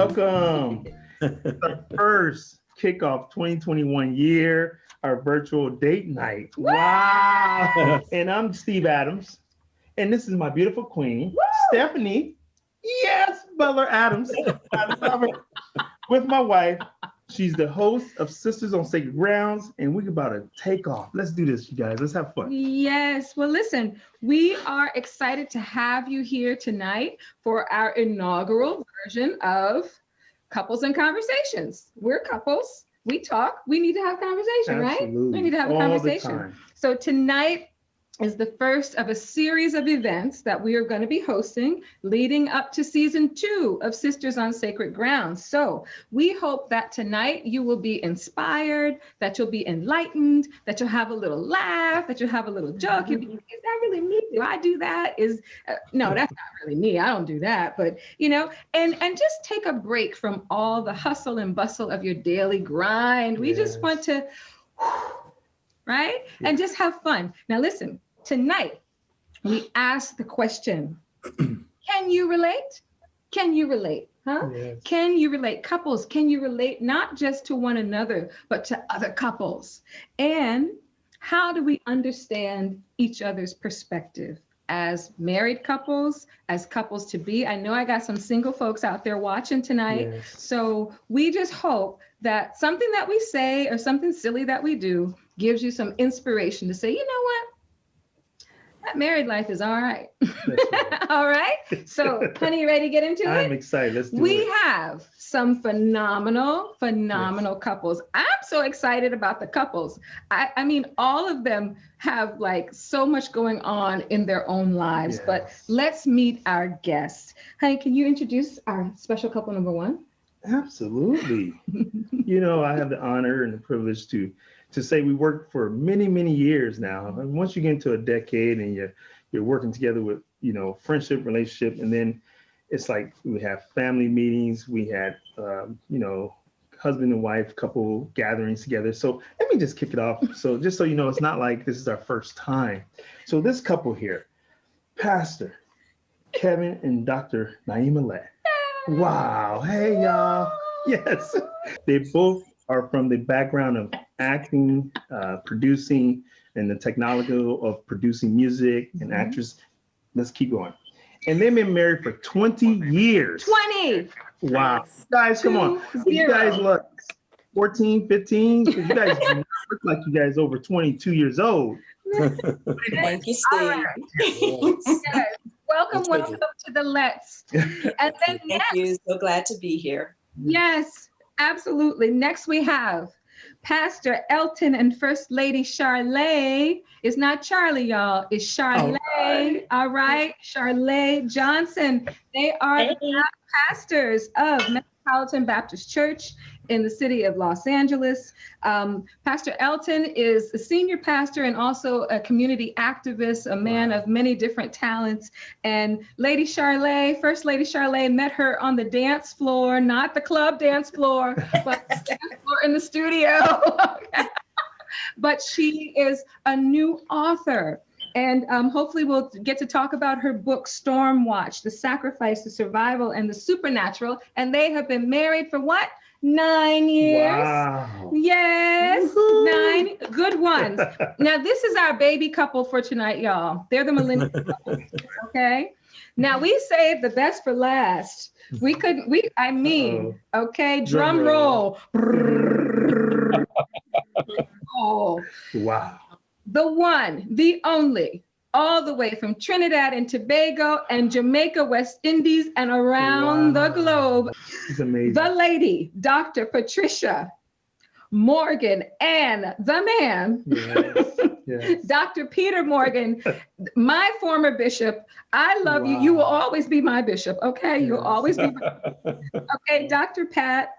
Welcome. The first kickoff 2021 year, our virtual date night. Wow. And I'm Steve Adams. And this is my beautiful queen, Stephanie. Yes, Butler Adams. I love her. With my wife. She's the host of Sistahs on Sacred Grounds, and we're about to take off. Let's do this, you guys. Let's have fun. Yes. Well, listen, we are excited to have you here tonight for our inaugural version of Couples and Conversations. We're couples. We talk. We need to have conversation, Absolutely. right? We need to have a conversation. So tonight is the first of a series of events that we are going to be hosting leading up to season 2 of Sistahs on Sacred Grounds. So we hope that tonight you will be inspired, that you'll be enlightened, that you'll have a little laugh, that you'll have a little joke. You'll be, is that really me? Do I do that? No, that's not really me. I don't do that. But, you know, and just take a break from all the hustle and bustle of your daily grind. We just want to, right? Yeah. And just have fun. Now, listen. Tonight, we ask the question, can you relate? Can you relate? Huh? Yes. Can you relate? Couples, can you relate not just to one another, but to other couples? And how do we understand each other's perspective as married couples, as couples to be? I know I got some single folks out there watching tonight. Yes. So we just hope that something that we say or something silly that we do gives you some inspiration to say, you know what? That married life is all right. Right. All right. So, honey, you ready to get into it? I'm excited. Let's do it. We have some phenomenal couples. I'm so excited about the couples. I mean, all of them have like so much going on in their own lives, but let's meet our guests. Honey, can you introduce our special couple number 1? Absolutely. You know, I have the honor and the privilege to say we worked for many, many years now. And once you get into a decade and you're working together with, you know, friendship, relationship, and then it's like we have family meetings, we had, you know, husband and wife couple gatherings together. So let me just kick it off. So just so you know, it's not like this is our first time. So this couple here, Pastor Kevin and Dr. Naima Lett. Wow. Hey, y'all. Yes. They both are from the background of acting, producing, and the technology of producing music and actress. Let's keep going. And they've been married for 20 years. 20. Wow. Guys, come on. You guys look 14, 15. You guys look like you guys over 22 years old. Thank you, Steve. Right. Yes. Welcome to the Letts. And then Thank you. So glad to be here. Yes, absolutely. Next we have Pastor Elton and First Lady Charlay. It's not Charlie, y'all. It's Charlay. All right. Charlay Johnson. They are the pastors of Metropolitan Baptist Church in the city of Los Angeles. Pastor Elton is a senior pastor and also a community activist, a man of many different talents. And Lady Charlay, First Lady Charlay, met her on the dance floor, not the club dance floor, but the dance floor in the studio. But she is a new author. And hopefully we'll get to talk about her book, Storm Watch, The Sacrifice, the Survival, and the Supernatural. And they have been married for what? 9 years. Wow. Yes. Woo-hoo. 9 good ones. Now, this is our baby couple for tonight, y'all. They're the millennial couple. Okay. Now, we saved the best for last. Okay, drum roll. Oh. Wow. The one, the only, all the way from Trinidad and Tobago and Jamaica, West Indies, and around the globe. It's amazing. The lady, Dr. Patricia Morgan, and the man, yes. Dr. Peter Morgan, my former bishop. I love you. You will always be my bishop, okay? Yes. You'll always be my bishop. Okay, Dr. Pat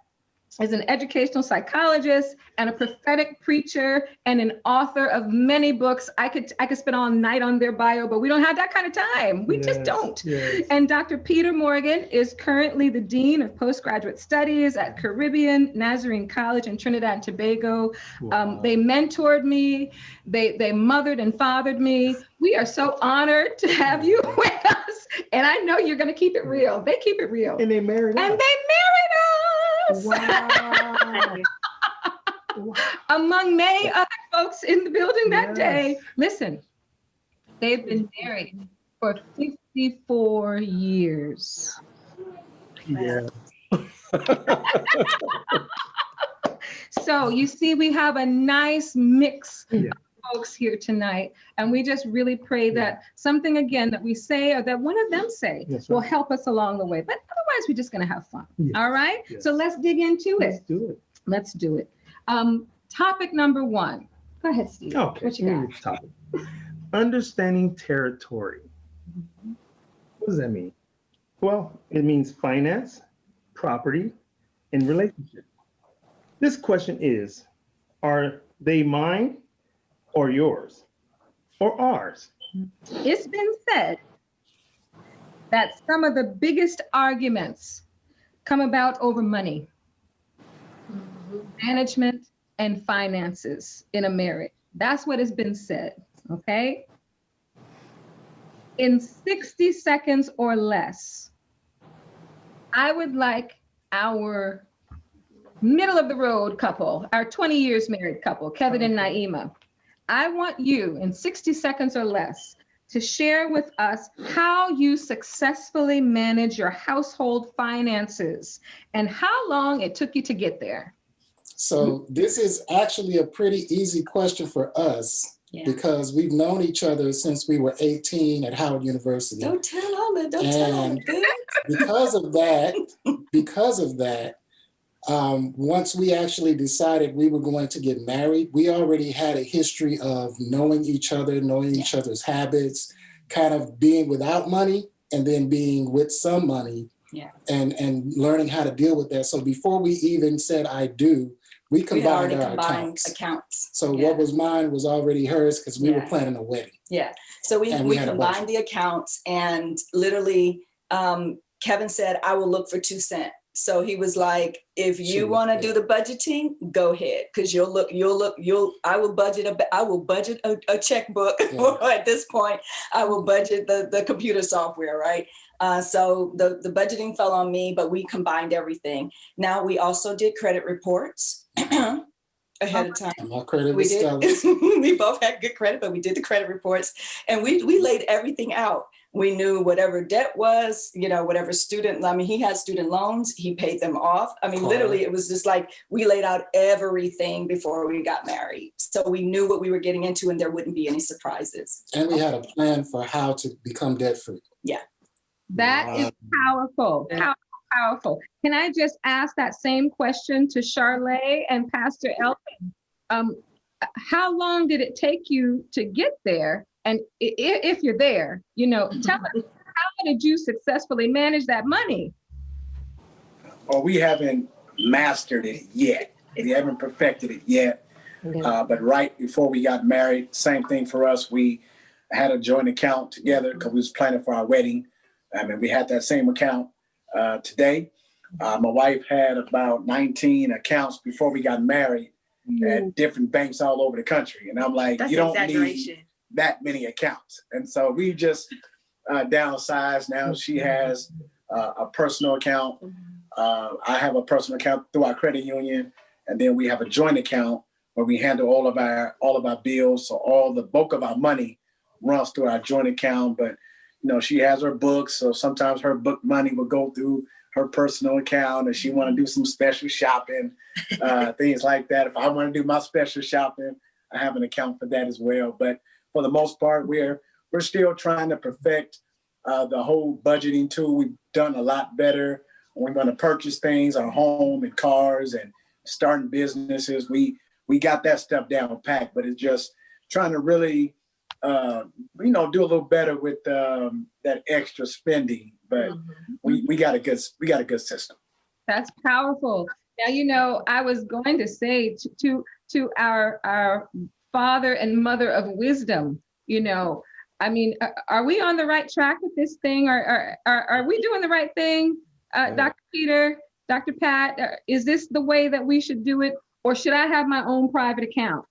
is an educational psychologist and a prophetic preacher and an author of many books. I could spend all night on their bio, but we don't have that kind of time. We just don't. Yes. And Dr. Peter Morgan is currently the Dean of Postgraduate Studies at Caribbean Nazarene College in Trinidad and Tobago. Wow. They mentored me. They mothered and fathered me. We are so honored to have you with us. And I know you're going to keep it real. They keep it real. And they married us. And they married Wow. Among many other folks in the building that day. Listen, they've been married for 54 years. Yeah. So you see, we have a nice mix of folks here tonight. And we just really pray that something, again, that we say or that one of them say will help us along the way. But otherwise, we're just going to have fun. Yes. All right? Yes. So let's dig into it. Let's do it. Let's do it. Topic number 1. Go ahead, Steve. Okay. What you got? Topic. Understanding territory. What does that mean? Well, it means finance, property, and relationship. This question is, are they mine or yours or ours? It's been said that some of the biggest arguments come about over money, management, and finances in a marriage. That's what has been said, okay? In 60 seconds or less, I would like our middle of the road couple, our 20 years married couple, Kevin and Naima. I want you in 60 seconds or less to share with us how you successfully manage your household finances and how long it took you to get there. So this is actually a pretty easy question for us because we've known each other since we were 18 at Howard University. Don't tell all that. Don't tell all that. Because of that, once we actually decided we were going to get married, we already had a history of knowing each other, knowing each other's habits, kind of being without money and then being with some money and learning how to deal with that. So before we even said I do, we combined our accounts. So what was mine was already hers because we were planning a wedding. Yeah. So we combined the accounts and literally Kevin said, I will look for 2 cents. So he was like, if you want to do the budgeting, go ahead. Cause I will budget a checkbook at this point. I will budget the computer software, right? So the budgeting fell on me, but we combined everything. Now we also did credit reports ahead of time. My credit We was did. We both had good credit, but we did the credit reports and we laid everything out. We knew whatever debt was, whatever he had student loans, he paid them off. I mean, literally, it was just like we laid out everything before we got married. So we knew what we were getting into and there wouldn't be any surprises. And we had a plan for how to become debt free. Yeah. That is powerful. Powerful. Can I just ask that same question to Charlay and Pastor Elton? How long did it take you to get there? And if you're there, tell us, how did you successfully manage that money? Well, we haven't mastered it yet. We haven't perfected it yet. But right before we got married, same thing for us. We had a joint account together because we was planning for our wedding. I mean, we had that same account today. My wife had about 19 accounts before we got married at different banks all over the country. And I'm like, you don't need that many accounts. And so we just downsized. Now she has a personal account. I have a personal account through our credit union. And then we have a joint account where we handle all of our bills. So all the bulk of our money runs through our joint account. But she has her books. So sometimes her book money will go through her personal account if she want to do some special shopping, things like that. If I want to do my special shopping, I have an account for that as well. But for the most part, we're still trying to perfect the whole budgeting tool. We've done a lot better. We're going to purchase things, our home and cars and starting businesses. We got that stuff down packed, but it's just trying to really, do a little better with that extra spending. But we got a good system. That's powerful. Now, I was going to say to our father and mother of wisdom, I mean, are we on the right track with this thing? Are we doing the right thing? Dr. Peter, Dr. Pat, is this the way that we should do it? Or should I have my own private account?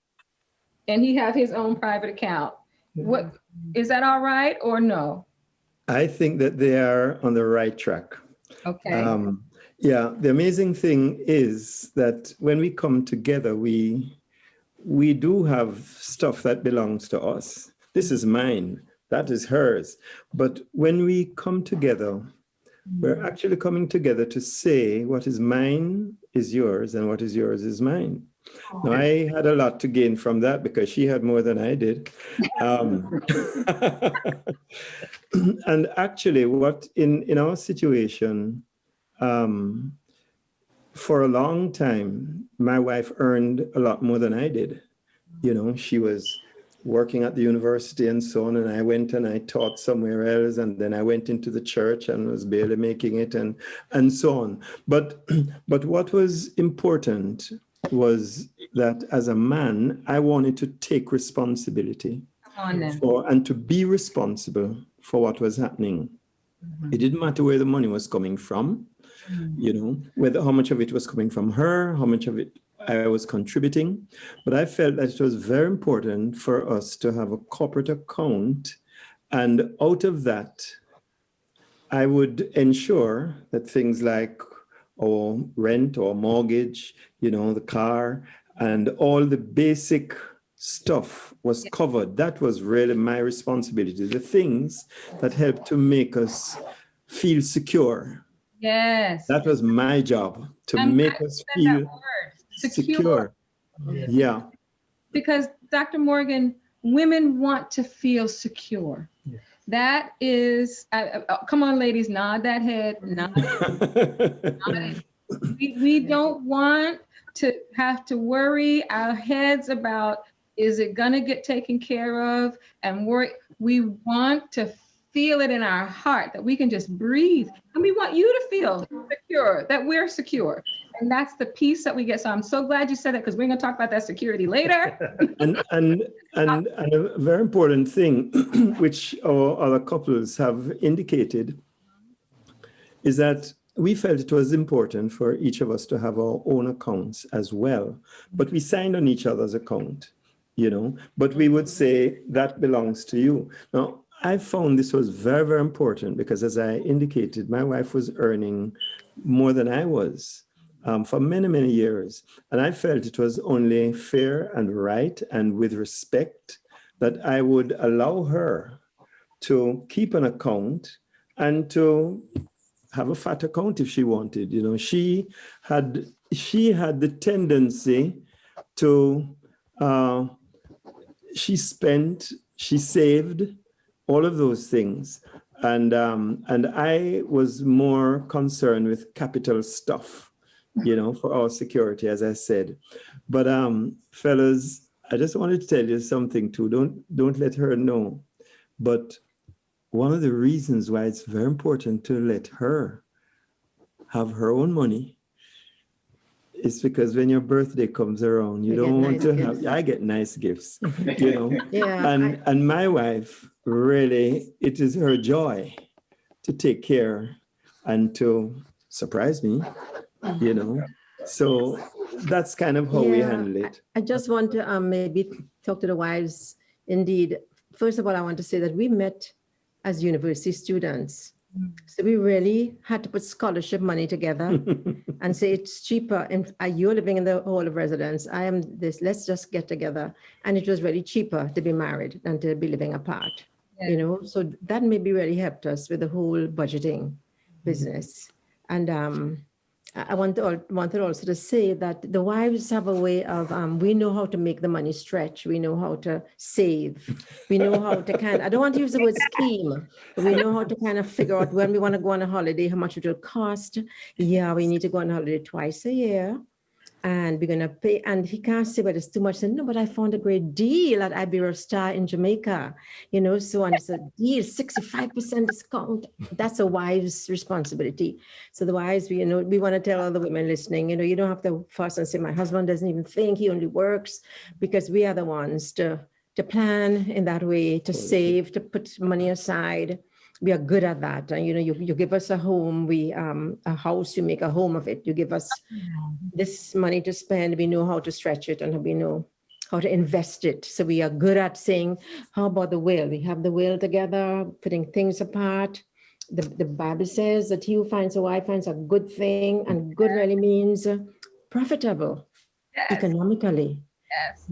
And he have his own private account. What is that all right or no? I think that they are on the right track. Okay. Yeah, the amazing thing is that when we come together, we do have stuff that belongs to us. This is mine, that is hers. But when we come together, we're actually coming together to say what is mine is yours and what is yours is mine. Now, I had a lot to gain from that because she had more than I did. And actually, what in our situation, for a long time, my wife earned a lot more than I did. You know, she was working at the university and so on, and I went and I taught somewhere else, and then I went into the church and was barely making it, and so on. But what was important was that as a man, I wanted to take responsibility and to be responsible for what was happening. It didn't matter where the money was coming from, you know, whether how much of it was coming from her, how much of it I was contributing. But I felt that it was very important for us to have a corporate account. And out of that, I would ensure that things like our rent or mortgage, you know, the car, and all the basic stuff was covered. That was really my responsibility. The things that helped to make us feel secure. Yes. That was my job, to make us feel secure. Yeah. Because Dr. Morgan, women want to feel secure. Yeah. That is, come on, ladies, nod that head. Nod it. Nod it. We don't want to have to worry our heads about, is it going to get taken care of? And we want to feel it in our heart that we can just breathe. And we want you to feel secure, that we're secure. And that's the piece that we get. So I'm so glad you said that, because we're going to talk about that security later. and a very important thing, which our other couples have indicated, is that we felt it was important for each of us to have our own accounts as well. But we signed on each other's account, you know, but we would say that belongs to you. Now, I found this was very, very important because, as I indicated, my wife was earning more than I was for many, many years. And I felt it was only fair and right and with respect that I would allow her to keep an account and to have a fat account if she wanted. You know, she had the tendency to, she saved, all of those things. And I was more concerned with capital stuff, you know, for our security, as I said. But fellas, I just wanted to tell you something too. Don't let her know. But one of the reasons why it's very important to let her have her own money is because when your birthday comes around, you don't want to have, I get nice gifts, you know. Yeah, and my wife, really, it is her joy to take care and to surprise me, you know. So that's kind of how we handle it. I just want to maybe talk to the wives. Indeed, first of all, I want to say that we met as university students. So we really had to put scholarship money together and say it's cheaper. And you're living in the hall of residence. I am this, let's just get together. And it was really cheaper to be married than to be living apart, you know? So that maybe really helped us with the whole budgeting business. And I wanted also to say that the wives have a way of, we know how to make the money stretch. We know how to save. We know how to I don't want to use the word scheme, but we know how to kind of figure out when we want to go on a holiday, how much it will cost. Yeah, we need to go on a holiday twice a year. And we're going to pay. And he can't say, but it's too much. I said, no, but I found a great deal at Iberostar in Jamaica, you know, so on. It's a deal, 65% discount. That's a wife's responsibility. So the wives, we want to tell all the women listening, you know, you don't have to fuss and say, my husband doesn't even think, he only works, because we are the ones to plan in that way, to save, to put money aside. We are good at that. And, you know, you give us a home, a house, you make a home of it. You give us this money to spend. We know how to stretch it and we know how to invest it. So we are good at saying, how about the will? We have the will together, putting things apart. the Bible says that he who finds a wife finds a good thing, and good really means profitable economically,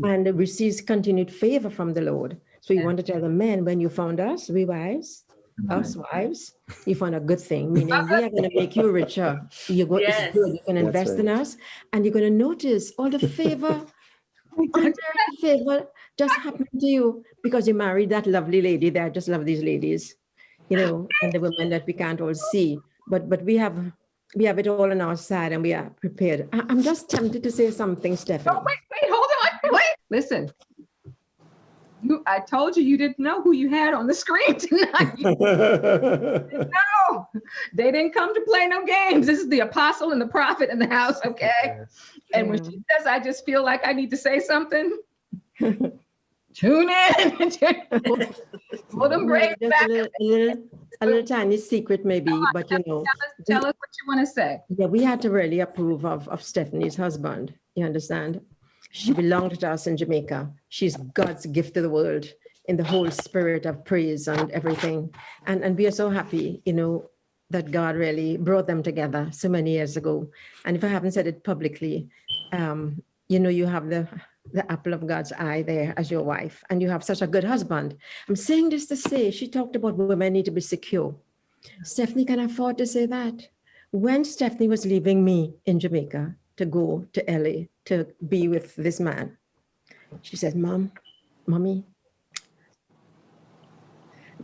and receives continued favor from the Lord. So you want to tell the men, when you found us, we wives, us wives, you found a good thing, meaning we are going to make you richer. It's good. You can invest in us, and you're going to notice all the favor, favor just happened to you because you married that lovely lady there. I just love these ladies, you know, and the women that we can't all see. But we have it all on our side, and we are prepared. I'm just tempted to say something, Stephanie. Oh, wait, hold on, wait. Listen. I told you didn't know who you had on the screen tonight. No, they didn't come to play no games. This is the apostle and the prophet in the house, okay? And when she says, I just feel like I need to say something, tune in. Put them braids back. A little tiny secret maybe, but you know. Tell us what you want to say. Yeah, we had to really approve of Stephanie's husband. You understand? She belonged to us in Jamaica. She's God's gift to the world in the whole spirit of praise and everything. And we are so happy, you know, that God really brought them together so many years ago. And if I haven't said it publicly, you know, you have the apple of God's eye there as your wife, and you have such a good husband. I'm saying this to say, she talked about women need to be secure. Stephanie can afford to say that. When Stephanie was leaving me in Jamaica to go to LA to be with this man, she said, Mommy,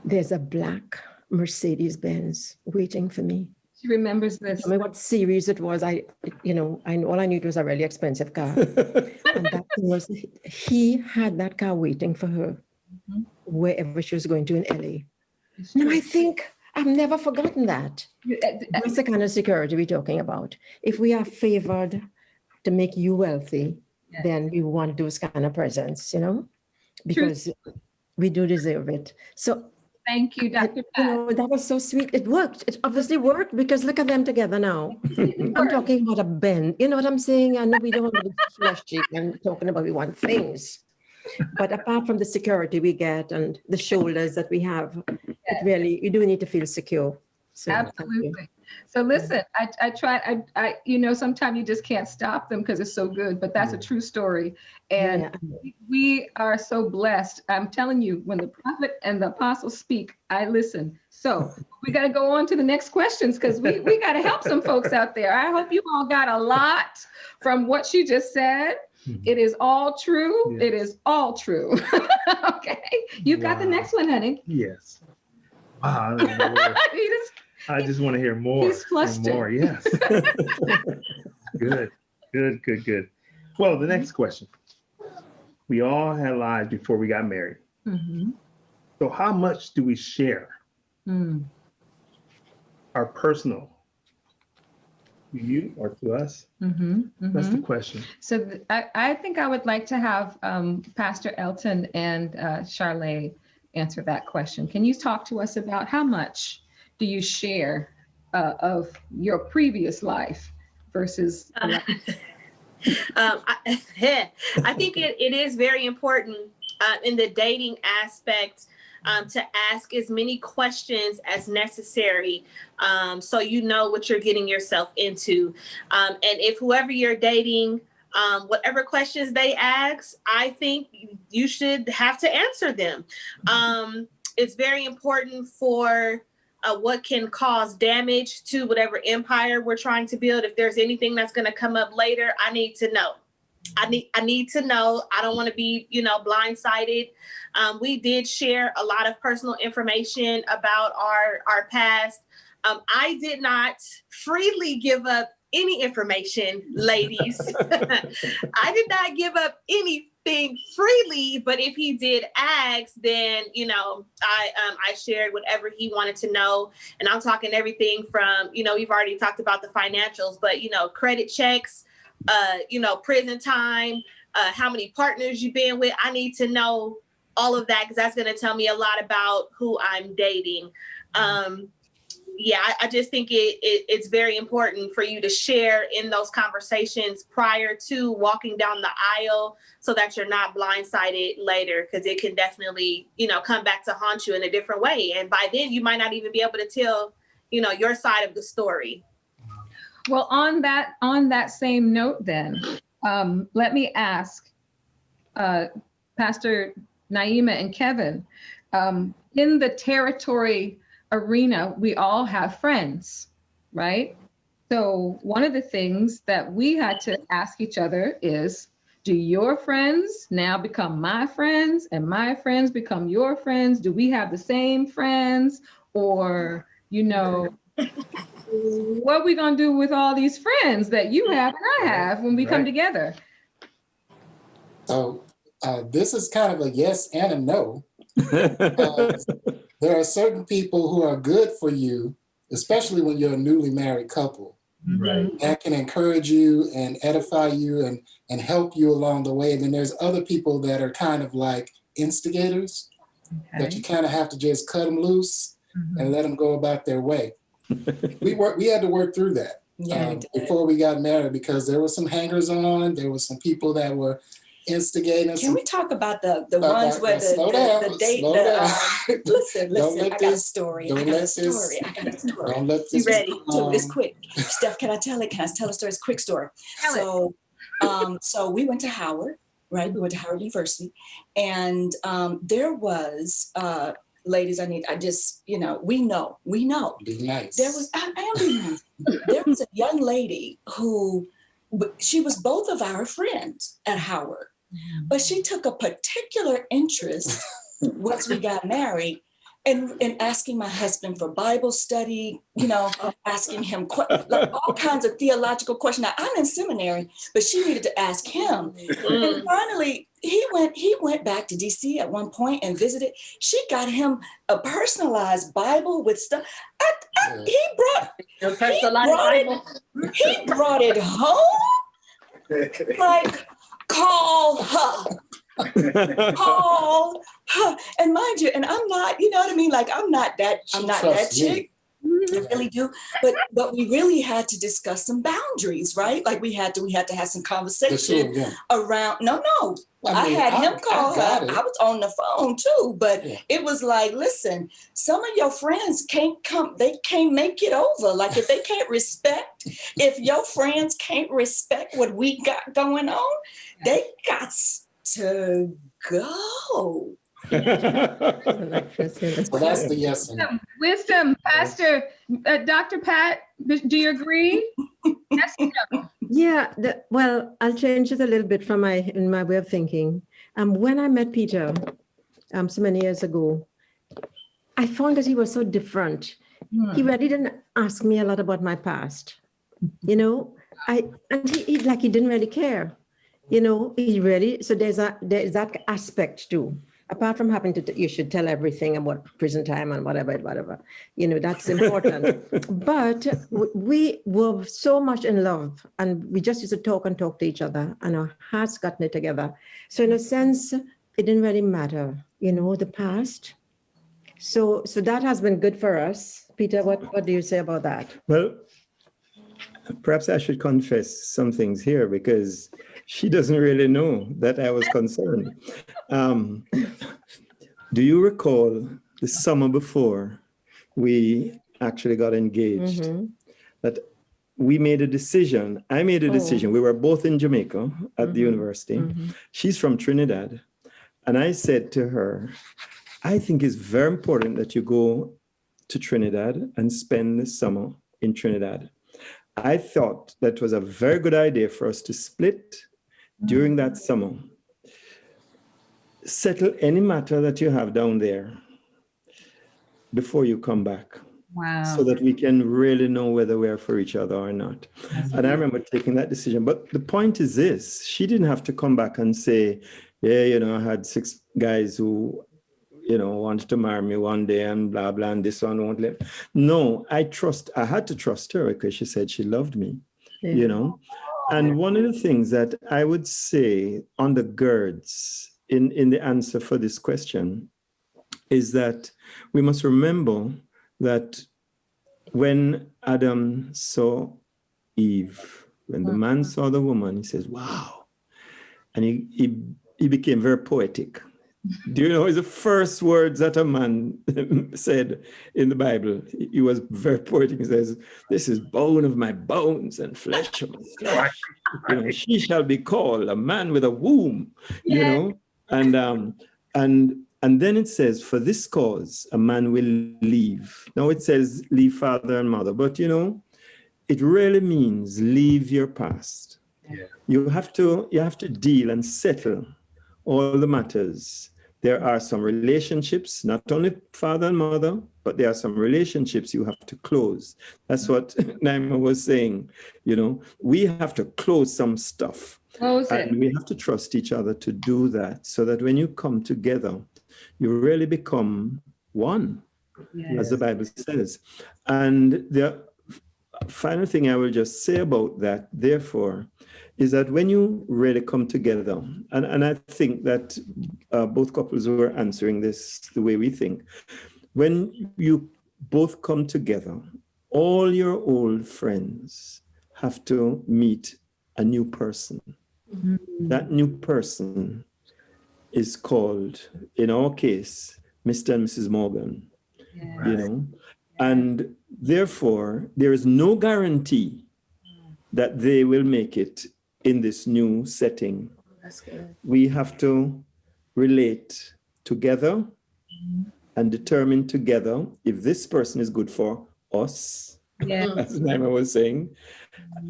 there's a black Mercedes-Benz waiting for me. She remembers this. I mean, what series it was, all I knew it was a really expensive car. And that was, he had that car waiting for her wherever she was going to in LA. Now I think I've never forgotten that. That's the kind of security we're talking about. If we are favored to make you wealthy, then we want those kind of presents, you know, because we do deserve it. So thank you, Dr. Pat. You know, that was so sweet. It worked. It obviously worked because look at them together now. I'm talking about a bend. You know what I'm saying? I know we don't want to be flashy and talking about we want things. But apart from the security we get and the shoulders that we have, it really, you do need to feel secure. So, absolutely. So listen, I tried, you know, sometimes you just can't stop them because it's so good, but that's a true story. And we are so blessed. I'm telling you, when the prophet and the apostle speak, I listen. So we got to go on to the next questions because we got to help some folks out there. I hope you all got a lot from what she just said. It is all true. Yes. It is all true. Okay. You got the next one, honey. Yes. Wow. I just want to hear more. He's flustered. More, yes. Good. Well, the next question. We all had lives before we got married. So how much do we share our personal? To you or to us? That's the question. So I think I would like to have Pastor Elton and Charlene answer that question. Can you talk to us about how much do you share of your previous life versus I think it is very important in the dating aspect to ask as many questions as necessary so you know what you're getting yourself into. And if whoever you're dating, whatever questions they ask, I think you should have to answer them. It's very important for what can cause damage to whatever empire we're trying to build. If there's anything that's going to come up later, I need to know. I need to know. I don't want to be, blindsided. We did share a lot of personal information about our past. I did not freely give up any information, ladies. I did not give up anything freely, but if he did ask, then, I shared whatever he wanted to know. And I'm talking everything from, we've already talked about the financials, but, credit checks, prison time, how many partners you've been with. I need to know all of that because that's going to tell me a lot about who I'm dating. I just think it's very important for you to share in those conversations prior to walking down the aisle so that you're not blindsided later, because it can definitely, come back to haunt you in a different way. And by then you might not even be able to tell your side of the story. Well, on that same note, then, let me ask Pastor Naima and Kevin, in the territory arena, we all have friends, right? So one of the things that we had to ask each other is, do your friends now become my friends and my friends become your friends? Do we have the same friends? Or, what are we going to do with all these friends that you have and I have when we come together? So this is kind of a yes and a no. There are certain people who are good for you, especially when you're a newly married couple. Right. That can encourage you and edify you and help you along the way. And then there's other people that are kind of like instigators that you kind of have to just cut them loose and let them go about their way. We had to work through that before we got married, because there were some hangers on. There were some people that were instigating. Can we talk about the ones where the date? Listen, I got a story. I got a story. Don't let this. You ready? Do this quick. Steph, can I tell it? Can I tell a story? It's a quick story. So we went to Howard, right? We went to Howard University, and there was. Ladies, we know. Be nice. I am being nice. There was a young lady who, she was both of our friends at Howard, but she took a particular interest once we got married in asking my husband for Bible study, asking him like all kinds of theological questions. Now, I'm in seminary, but she needed to ask him. And finally, he went back to DC at one point and visited. She got him a personalized Bible with stuff. He brought it home. Like, call her. And mind you, and I'm not, like I'm not that chick. I really do. But we really had to discuss some boundaries, right? Like we had to have some conversation around. No. I had him call her. I was on the phone too, but it was like, listen, some of your friends can't come. They can't make it over. Like if if your friends can't respect what we got going on, they got to go. So that's the yes. Wisdom, Pastor, Dr. Pat, do you agree? Yes or no? Yeah, well, I'll change it a little bit from my way of thinking. When I met Peter so many years ago, I found that he was so different. He really didn't ask me a lot about my past, he didn't really care, he really. So there's that aspect too. Apart from having to, you should tell everything about prison time and whatever, that's important. But we were so much in love, and we just used to talk to each other, and our hearts got knit together. So in a sense, it didn't really matter, the past. So that has been good for us. Peter, what do you say about that? Well, perhaps I should confess some things here, because she doesn't really know that I was concerned. Do you recall the summer before we actually got engaged, that we made a decision? I made a decision. We were both in Jamaica at the university. She's from Trinidad. And I said to her, I think it's very important that you go to Trinidad and spend the summer in Trinidad. I thought that was a very good idea for us to split during that summer. Settle any matter that you have down there before you come back. Wow. So that we can really know whether we're for each other or not. And I remember taking that decision. But the point is this: she didn't have to come back and say, I had 6 guys who, wanted to marry me one day and blah, blah, and this one won't let. No, I had to trust her, because she said she loved me, And one of the things that I would say undergirds in the answer for this question is that we must remember that when Adam saw Eve, when the man saw the woman, he says, wow. And he became very poetic. Do you know the first words that a man said in the Bible? He was very poetic. He says, "This is bone of my bones and flesh of my flesh. You know, she shall be called a man with a womb." You know, and then it says, "For this cause a man will leave." Now it says leave father and mother, but you know, it really means leave your past. Yeah. You have to deal and settle all the matters. There are some relationships, not only father and mother, but there are some relationships you have to close. That's what Naima was saying. You know, we have to close some stuff. And we have to trust each other to do that, so that when you come together, you really become one, as the Bible says. And the final thing I will just say about that, therefore, is that when you really come together, and I think that both couples were answering this the way we think, when you both come together, all your old friends have to meet a new person. Mm-hmm. That new person is called, in our case, Mr. and Mrs. Morgan, you know, and therefore there is no guarantee that they will make it in this new setting. That's good. We have to relate together and determine together if this person is good for us, as Naima was saying.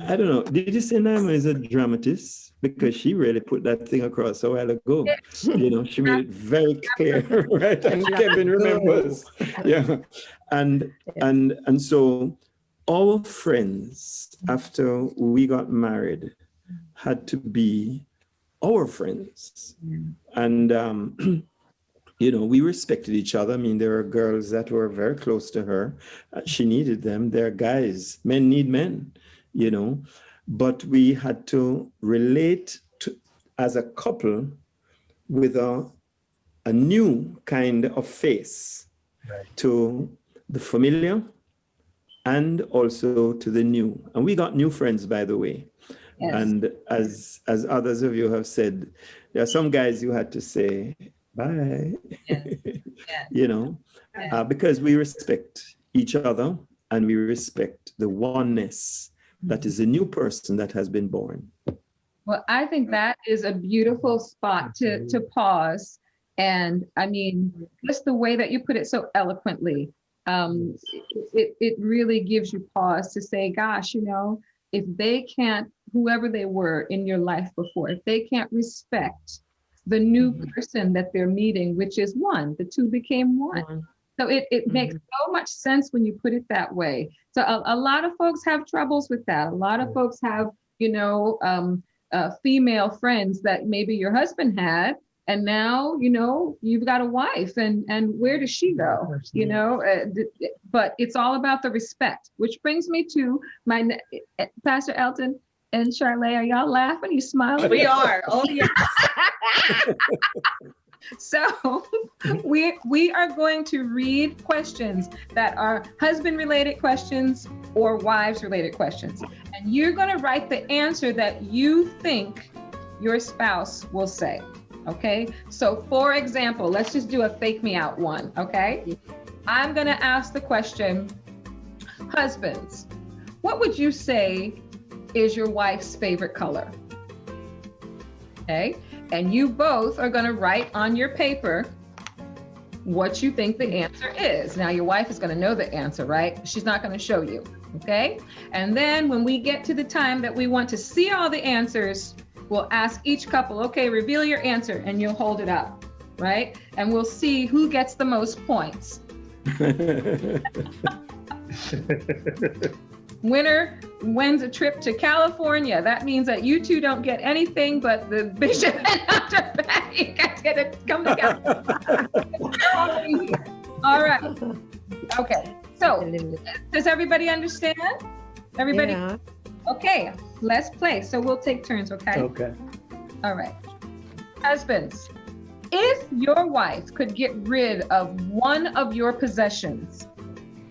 I don't know, did you say Naima is a dramatist? Because she really put that thing across a while ago. You know, she made it very clear, right? And Kevin remembers. Yeah. And so our friends, after we got married, had to be our friends. And, you know, we respected each other. I mean, there are girls that were very close to her. She needed them. They're guys. Men need men, you know. But we had to relate to, as a couple, with a new kind of face to the familiar and also to the new. And we got new friends, by the way. Yes. And as others of you have said, there are some guys you had to say bye, you know, because we respect each other and we respect the oneness that is a new person that has been born. Well, I think that is a beautiful spot to pause. And I mean, just the way that you put it so eloquently, it really gives you pause to say, gosh, you know, if they can't, whoever they were in your life before, if they can't respect the new person that they're meeting, which is one, the two became one. So it makes so much sense when you put it that way. So a lot of folks have troubles with that. A lot of folks have, you know, female friends that maybe your husband had, and now, you know, you've got a wife, and where does she go? You know, but it's all about the respect, which brings me to my Pastor Elton and Charlene. Are y'all laughing? Are you smiling? We are. Oh yeah. So we are going to read questions that are husband-related questions or wives-related questions. And you're going to write the answer that you think your spouse will say. Okay? So for example, let's just do a fake me out one. Okay? I'm going to ask the question, husbands, what would you say is your wife's favorite color? Okay? And you both are going to write on your paper what you think the answer is. Now, your wife is going to know the answer, right? She's not going to show you, okay? And then when we get to the time that we want to see all the answers, we'll ask each couple, okay, reveal your answer, and you'll hold it up, right? And we'll see who gets the most points. Winner wins a trip to California. That means that you two don't get anything, but the bishop and Dr. Patty, you guys get to come together. All right. Okay. So, does everybody understand? Everybody? Yeah. Okay. Let's play. So we'll take turns. Okay. Okay. All right. Husbands, if your wife could get rid of one of your possessions,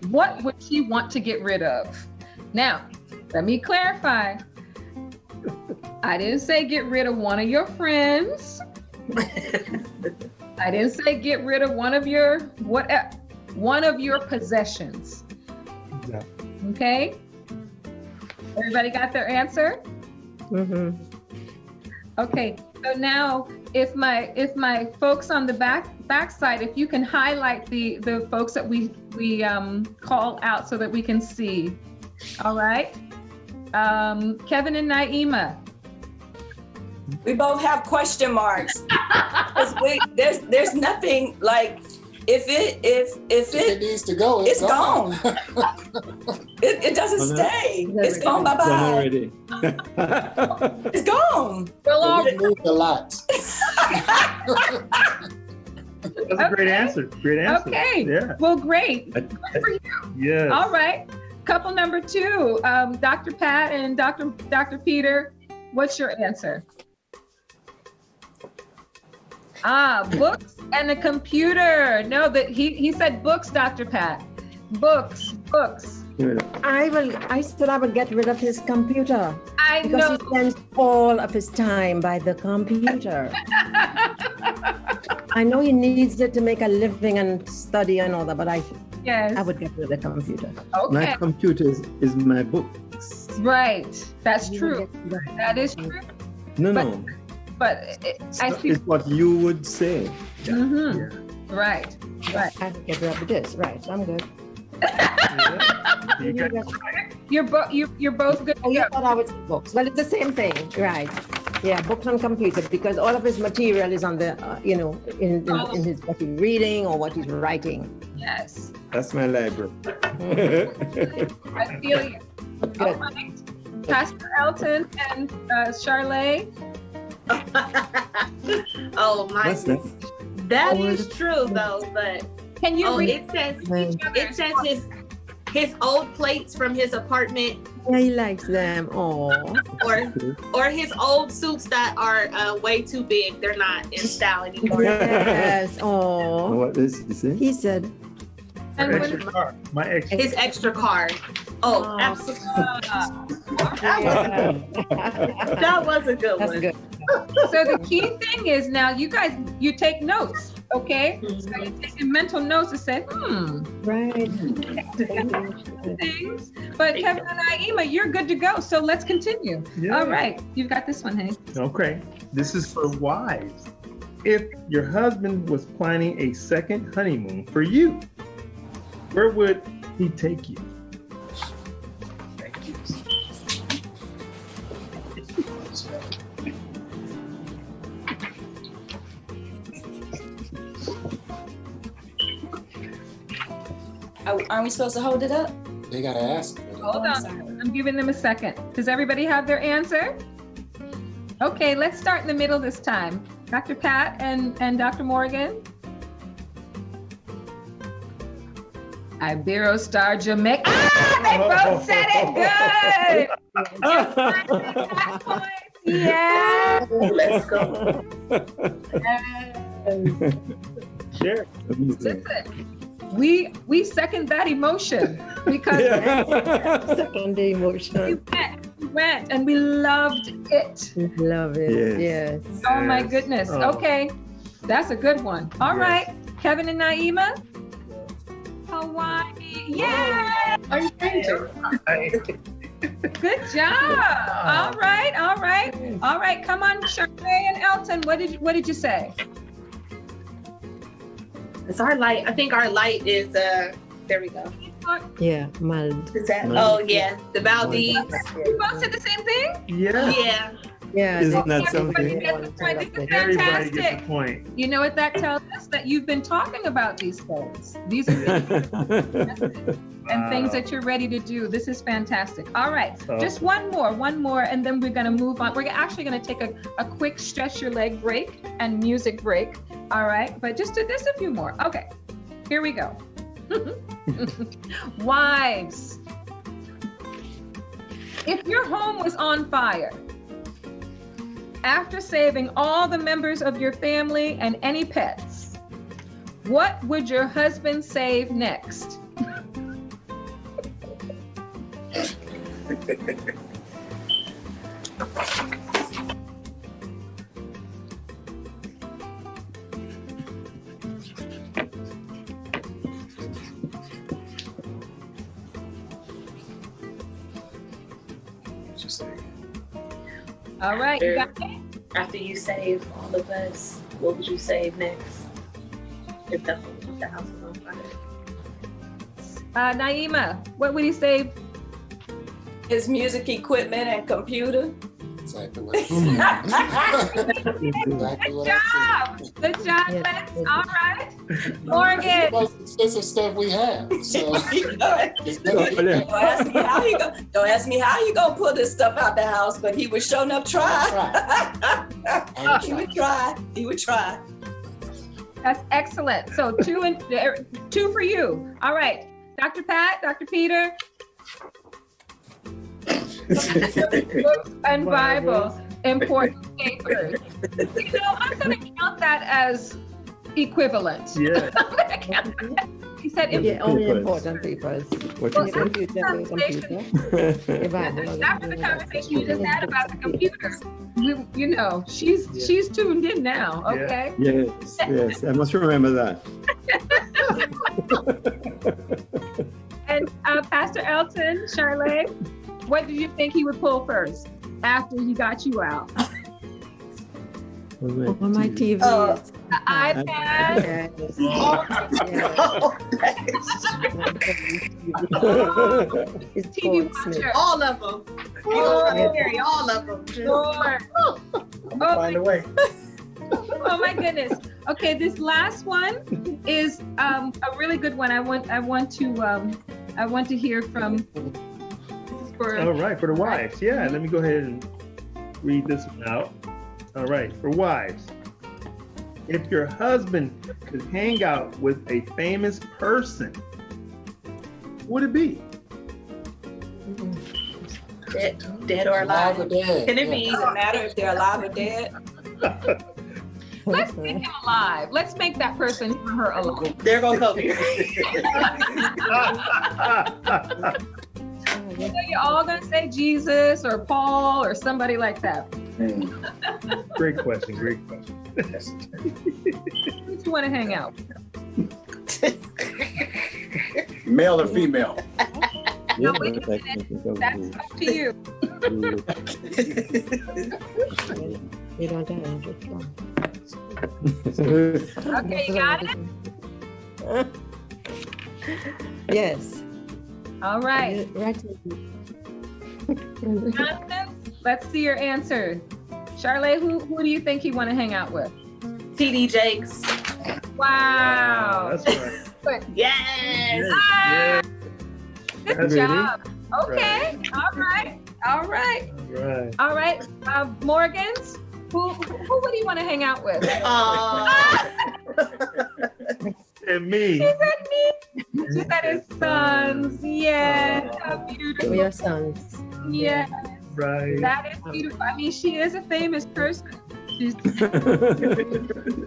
what would she want to get rid of? Now, let me clarify. I didn't say get rid of one of your friends. I didn't say get rid of one of your possessions. Yeah. Okay. Everybody got their answer? Mm-hmm. Okay. So now, if my folks on the back side, if you can highlight the folks that we call out so that we can see. All right. Kevin and Naima. We both have question marks. 'Cause there's nothing like if it needs to go, it's gone. It doesn't stay. It's gone. Bye bye. It's gone. Well, We moved a lot. That's a great answer. Great answer. Okay. Yeah. Well, great. Good for you. Yes. All right. Couple number 2, Dr. Pat and Dr. Peter. What's your answer? Books and a computer. No, that he said books, Dr. Pat. Books. I said I would get rid of his computer. I Because know. he spends all of his time by the computer. I know he needs it to make a living and study and all that, but I Yes. would get rid of the computer. My Okay. computer is my books. Right. That's You true. would get rid of- That is true. No. But I see. It's what you would say. Mhm. Right. Right. I would get rid of this. Right. I'm good. Yeah. You got You're both good. Oh, you thought I would say books. Well, it's the same thing, right? Yeah, books on computer, because all of his material is on the, in his what he's reading or what he's writing. Yes. That's my library. I feel you. All Good. right. Pastor Elton and Charlay. Oh my, That's nice. that is true though, but Can you read it says each other? his old plates from his apartment Yeah, he likes them. Oh, or his old suits that are way too big. They're not in style anymore. yes. Oh, What does he say? he said. And my what- extra car. My extra. His extra card. Oh, absolutely. That was a good That's one. good. So the key thing is now you guys, you take notes, okay? So you're taking mental notes to say, Right. things. But Kevin and Naima, you're good to go. So let's continue. Yeah. All right. You've got this one, Hank. Okay. This is for wives. If your husband was planning a second honeymoon for you, where would he take you? Aren't we supposed to hold it up? They gotta ask. Hold I'm on. sorry. I'm giving them a second. Does everybody have their answer? Okay, let's start in the middle this time. Dr. Pat and Dr. Morgan. Iberostar Jamaica. Ah, they both said it good. Yeah. Let's go. Sure. Listen, we second that emotion because Second emotion. we went and we loved it. Love it. Yes. Oh my goodness. Oh. Okay, that's a good one. All Yes. right, Kevin and Naima. Hawaii. Yeah. Are you Good job. All right. All right. All right. Come on, Charlay and Elton. What did you say? It's our light. I think our light is there we go. Yeah, mild. Is that Mild. oh yeah, the Valdez. You both said the same thing? Yeah. Yeah. Yeah. Isn't that Everybody something? gets the point. This is Everybody gets fantastic. the point. You know what that tells us? That you've been talking about these things. These are and things that you're ready to do. This is fantastic. All right, Oh. just one more, and then we're gonna move on. We're actually gonna take a quick stretch your leg break and music break. All right, but just a few more. Okay, here we go. Wives, if your home was on fire, after saving all the members of your family and any pets, what would your husband save next? you say? All right, you got it? After you save all of us, what would you save next? If the house was on fire. Naima, what would he save? His music equipment and computer. Exactly what Good job, Yeah. Lex. All right. Morgan. Most expensive stuff we have. So Don't ask me how he gonna pull this stuff out the house, but he would sure enough try. He would try. He would try. That's excellent. So 2 for you. All right. Dr. Pat, Dr. Peter. Books and Bible, important papers. I'm going to count that as equivalent. Yeah. He said Yeah, only important papers. What Well, you say? after the conversation you just had about the computer, she's tuned in now. Okay. Yes, yes, I must remember that. And Pastor Elton, Charlotte, what did you think he would pull first after he got you out? On my TV. The iPad. It's TV Fort Smith. watcher. All of them. You don't carry all of them. Lord. Find a way. Oh my goodness. Okay, this last one is a really good one. I want to hear from. All right, for the wives. Yeah, let me go ahead and read this one out. All right, for wives. If your husband could hang out with a famous person, who would it be? Dead or alive. Alive or dead. Can it be? Doesn't matter if they're alive or dead. Let's make him alive. Let's make that person or her alive. There goes Kobe. So you're all gonna say Jesus or Paul or somebody like that. Great question. Great question. Who do you want to hang out with? Male or female? Yeah, That's up to you. You don't have it. Okay, you got it? Yes. All right. Right. Jonathan, let's see your answer. Charlotte, who do you think you want to hang out with? TD Jakes. Wow. That's right. Yes. Yeah. Good job. Okay. All right. All right. Right. All right. Morgans, who would you want to hang out with? And me. She said me. She said his sons. Yeah. How beautiful. Your sons. Yeah. Right. That is beautiful. I mean, she is a famous person. She's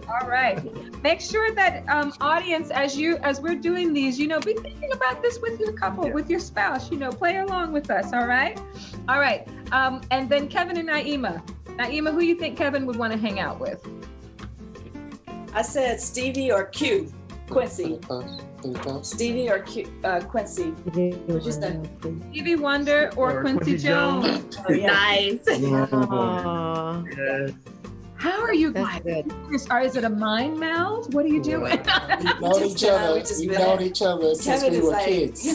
all right. Make sure that audience, as we're doing these, be thinking about this with your couple, with your spouse. Play along with us. All right. All right. And then Kevin and Naima. Naima, who you think Kevin would want to hang out with? I said Stevie or Q. Quincy. Stevie or Quincy. What'd you say? Stevie Wonder or Quincy Jones? Oh, yeah. Nice. Aww. Yes. How are you That's guys? good. Is it a mind meld? What are you doing? We've known each other. We've known each other since Kevin we is were like, kids.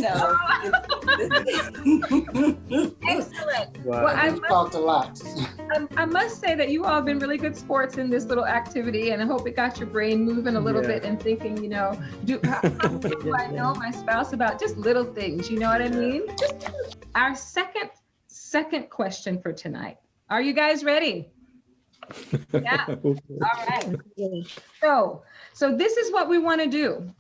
Excellent. Wow. Well, We've talked a lot. I must say that you all have been really good sports in this little activity, and I hope it got your brain moving a little Yeah. bit and thinking, how do I know my spouse about just little things? You know what I mean? Our second question for tonight. Are you guys ready? Yeah. All right. So this is what we want to do.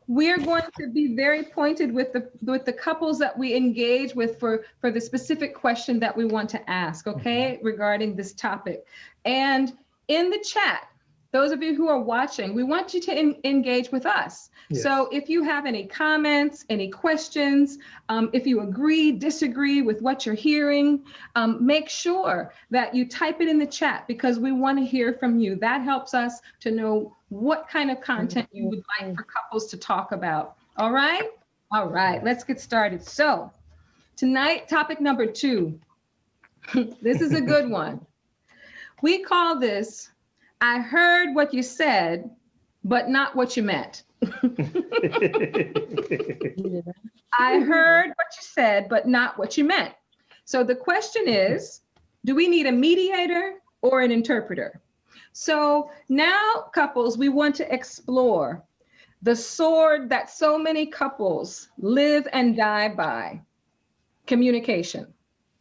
We're going to be very pointed with the couples that we engage with for the specific question that we want to ask, okay, regarding this topic. And in the chat, those of you who are watching, we want you to engage with us. Yes. So if you have any comments, any questions, if you agree, disagree with what you're hearing, make sure that you type it in the chat because we want to hear from you. That helps us to know what kind of content you would like for couples to talk about. All right? All right, let's get started. So tonight, topic number 2, This is a good one. We call this, I heard what you said, but not what you meant. I heard what you said, but not what you meant. So the question is, do we need a mediator or an interpreter? So now, couples, we want to explore the sword that so many couples live and die by, communication,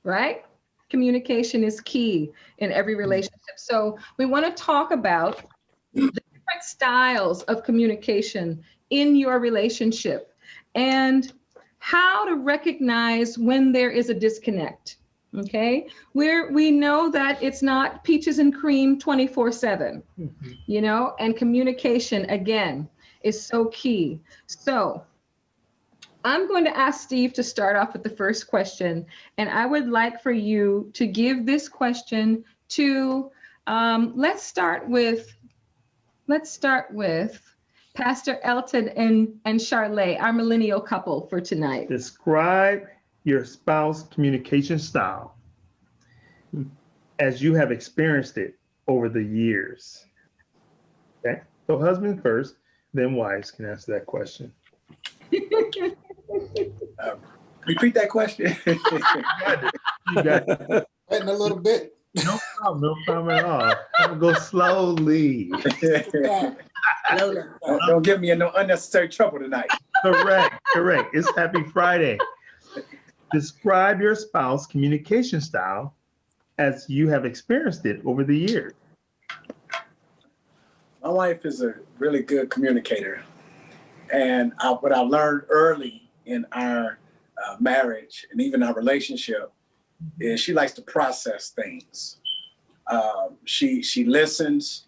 right? Communication is key in every relationship. So we want to talk about the different styles of communication in your relationship and how to recognize when there is a disconnect. Okay, we know that it's not peaches and cream 24/7, you know, and communication again is so key. So I'm going to ask Steve to start off with the first question, and I would like for you to give this question to, let's start with Pastor Elton and Charlay, our millennial couple for tonight. Describe your spouse communication style as you have experienced it over the years. Okay, so husband first, then wives can answer that question. Repeat that question. You got it. Waiting a little bit. No problem at all. I'll go slowly. Don't get me in no unnecessary trouble tonight. Correct. It's Happy Friday. Describe your spouse communication style as you have experienced it over the years. My wife is a really good communicator. And what I learned early in our marriage and even our relationship is she likes to process things. She listens,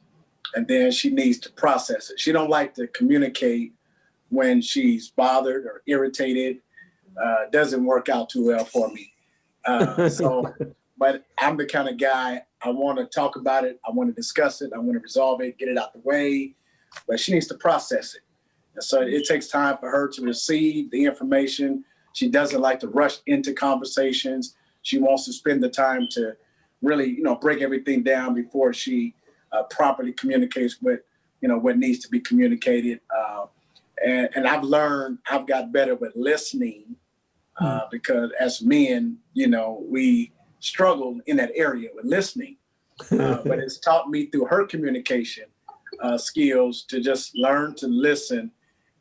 and then she needs to process it. She don't like to communicate when she's bothered or irritated. Doesn't work out too well for me. But I'm the kind of guy, I want to talk about it. I want to discuss it. I want to resolve it, get it out the way. But she needs to process it. And so it takes time for her to receive the information. She doesn't like to rush into conversations. She wants to spend the time to really, break everything down before she properly communicates what needs to be communicated. And I've got better with listening because as men, we struggle in that area with listening. But it's taught me through her communication skills to just learn to listen,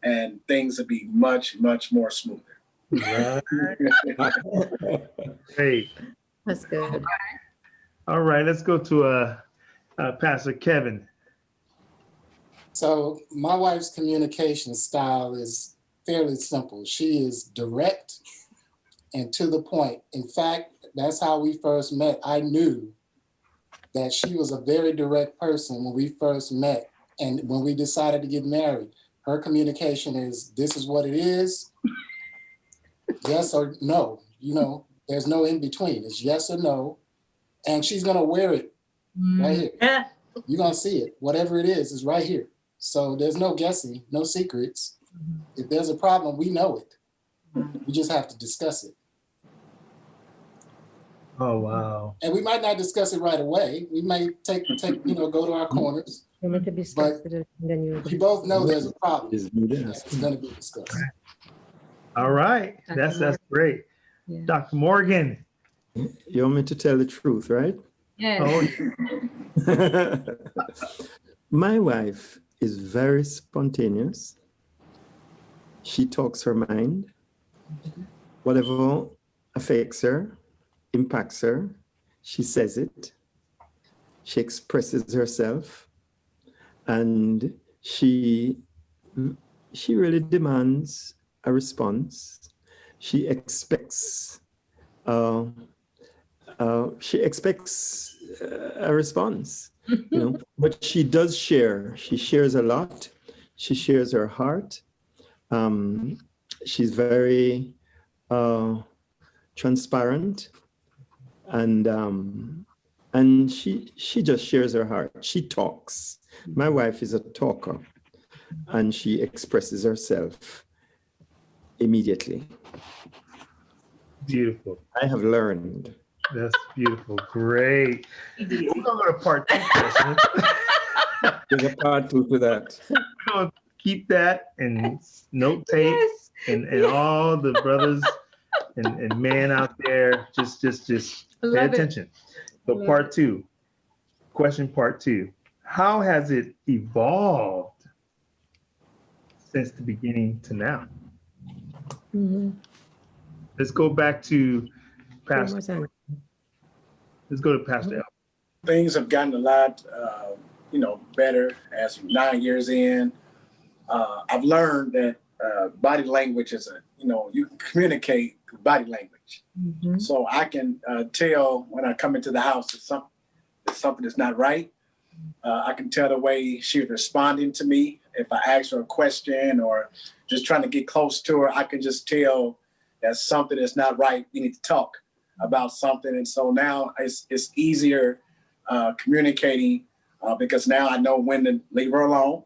and things will be much, much more smoother. Right. Great. That's good. All right, let's go to Pastor Kevin. So my wife's communication style is fairly simple. She is direct and to the point. In fact, that's how we first met. I knew that she was a very direct person when we first met. And when we decided to get married, her communication is, this is what it is, yes or no. There's no in between. It's yes or no. And she's going to wear it right here. Yeah. You're going to see it. Whatever it is right here. So there's no guessing, no secrets. If there's a problem, we know it. We just have to discuss it. Oh, wow. And we might not discuss it right away. We might go to our corners. But we both know there's a problem. It's going to be discussed. All right. That's great. Yeah. Dr. Morgan. You want me to tell the truth, right? Yeah. Oh, My wife is very spontaneous. She talks her mind. Whatever affects her, impacts her, she says it. She expresses herself, and she really demands a response. She expects a response, but she does share. She shares a lot. She shares her heart. She's very transparent, and she just shares her heart. She talks. My wife is a talker, and she expresses herself immediately. beautiful. I have learned That's beautiful. Great. We're gonna go to part 2 questions. There's a part 2 to that. We're gonna keep that and note tape, Yes. and all the brothers and men out there, just pay Love it. attention. So Love part 2, question part 2. How has it evolved since the beginning to now? Mhm. Let's go back to One more Pastor. time. Let's go to Pastor L. Things have gotten a lot, better as 9 years in. I've learned that body language is you can communicate through body language. Mhm. So I can tell when I come into the house that something is not right. I can tell the way she's responding to me. If I ask her a question or just trying to get close to her, I can just tell that something is not right. We need to talk about something. And so now it's easier communicating because now I know when to leave her alone.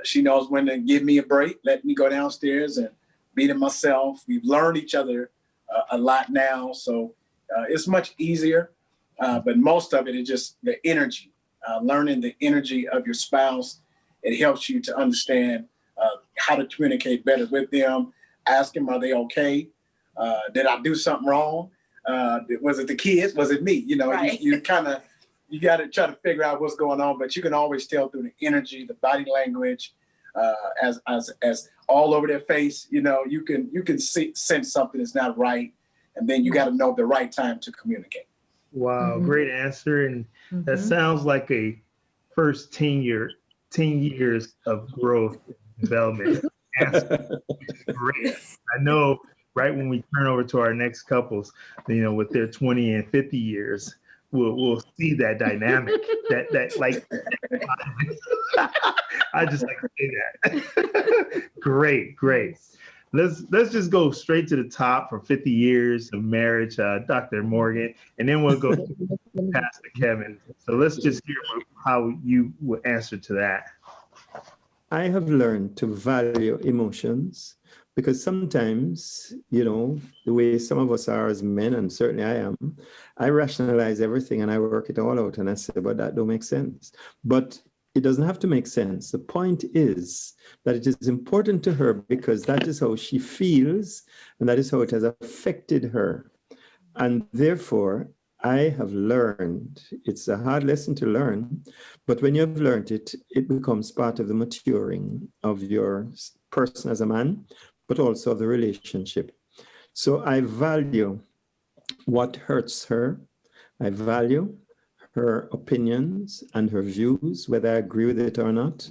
She knows when to give me a break, let me go downstairs and be to myself. We've learned each other a lot now. So it's much easier. But most of it is just the energy. Learning the energy of your spouse, it helps you to understand how to communicate better with them. Ask them, are they okay? Did I do something wrong? Was it the kids? Was it me? Right. You got to try to figure out what's going on, but you can always tell through the energy, the body language, as all over their face. You can sense something is not right, and then you got to know the right time to communicate. Wow, great answer. And that sounds like a first 10 years of growth and development. Great. I know right when we turn over to our next couples, with their 20 and 50 years, we'll see that dynamic. that like I just like to say that. Great. Let's just go straight to the top for 50 years of marriage, Dr. Morgan, and then we'll go to Pastor Kevin. So let's just hear how you would answer to that. I have learned to value emotions because sometimes, the way some of us are as men, and certainly I am, I rationalize everything and I work it all out and I say, but that don't make sense. But it doesn't have to make sense. The point is that it is important to her because that is how she feels and that is how it has affected her. And therefore, I have learned, it's a hard lesson to learn, but when you have learned it, it becomes part of the maturing of your person as a man, but also of the relationship. So I value what hurts her. I value her opinions and her views, whether I agree with it or not.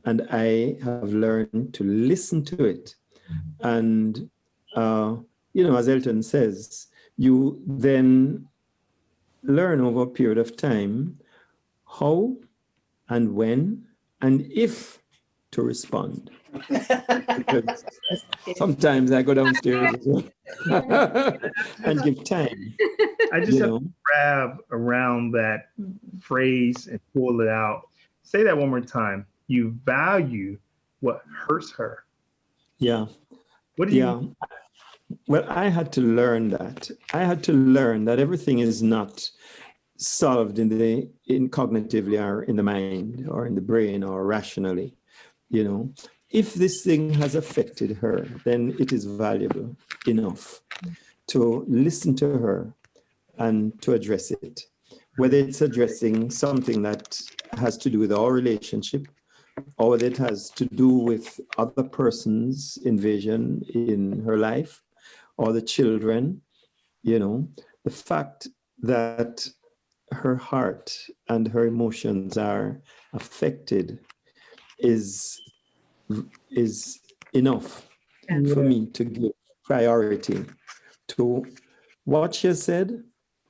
And I have learned to listen to it. And, as Elton says, you then learn over a period of time how and when and if to respond. Because sometimes I go downstairs as well and give time. I just have to grab around that phrase and pull it out. Say that one more time. You value what hurts her. Yeah. What do you? Well, I had to learn that. I had to learn that everything is not solved in cognitively or in the mind or in the brain or rationally. If this thing has affected her, then it is valuable enough to listen to her and to address it. Whether it's addressing something that has to do with our relationship or whether it has to do with other person's invasion in her life or the children, the fact that her heart and her emotions are affected is enough for me to give priority to what she has said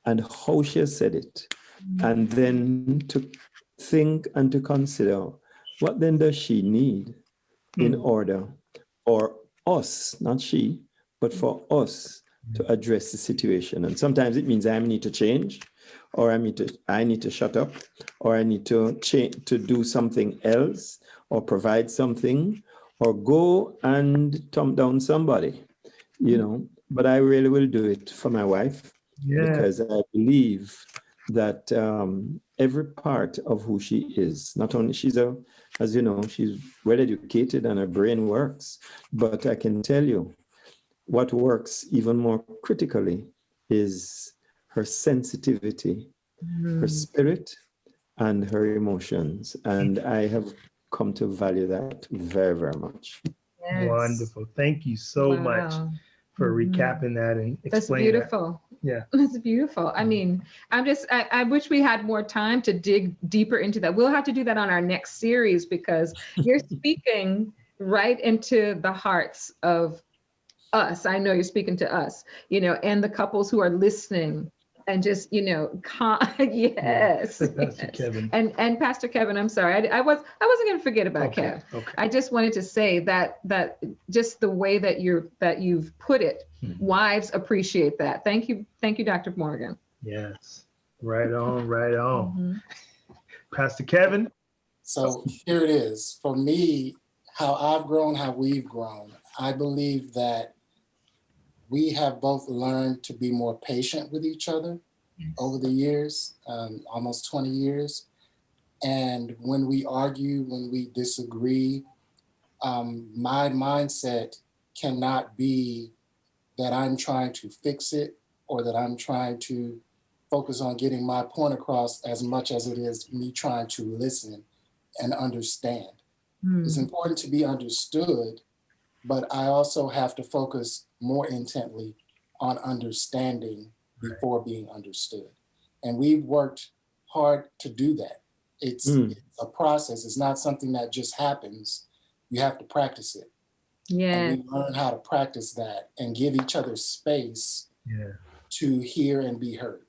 and how she has said it, and then to think and to consider what then does she need in order for us, not she, but for us to address the situation. And sometimes it means I need to change, or I need to shut up, or I need to change to do something else, or provide something, or go and thump down somebody, But I really will do it for my wife. because I believe that every part of who she is, not only as you know, she's well educated and her brain works, but I can tell you what works even more critically is her sensitivity, her spirit, and her emotions. And I have come to value that very, very much. Yes. Wonderful. Thank you so much for recapping that and explaining That's beautiful. That. Yeah. That's beautiful. I mean, I wish we had more time to dig deeper into that. We'll have to do that on our next series, because you're speaking right into the hearts of us. I know you're speaking to us, and the couples who are listening. And just, yes. Pastor Kevin. And Pastor Kevin, I'm sorry. I wasn't going to forget about Kev. Okay. I just wanted to say that just the way that you've put it, wives appreciate that. Thank you, Dr. Morgan. Yes. Right on. Pastor Kevin. So here it is. For me, how I've grown, how we've grown, I believe that we have both learned to be more patient with each other over the years, almost 20 years. And when we argue, when we disagree, my mindset cannot be that I'm trying to fix it or that I'm trying to focus on getting my point across as much as it is me trying to listen and understand. It's important to be understood, but I also have to focus more intently on understanding before being understood. And we've worked hard to do that. It's a process. It's not something that just happens. You have to practice it. Yeah. And we learn how to practice that and give each other space to hear and be heard.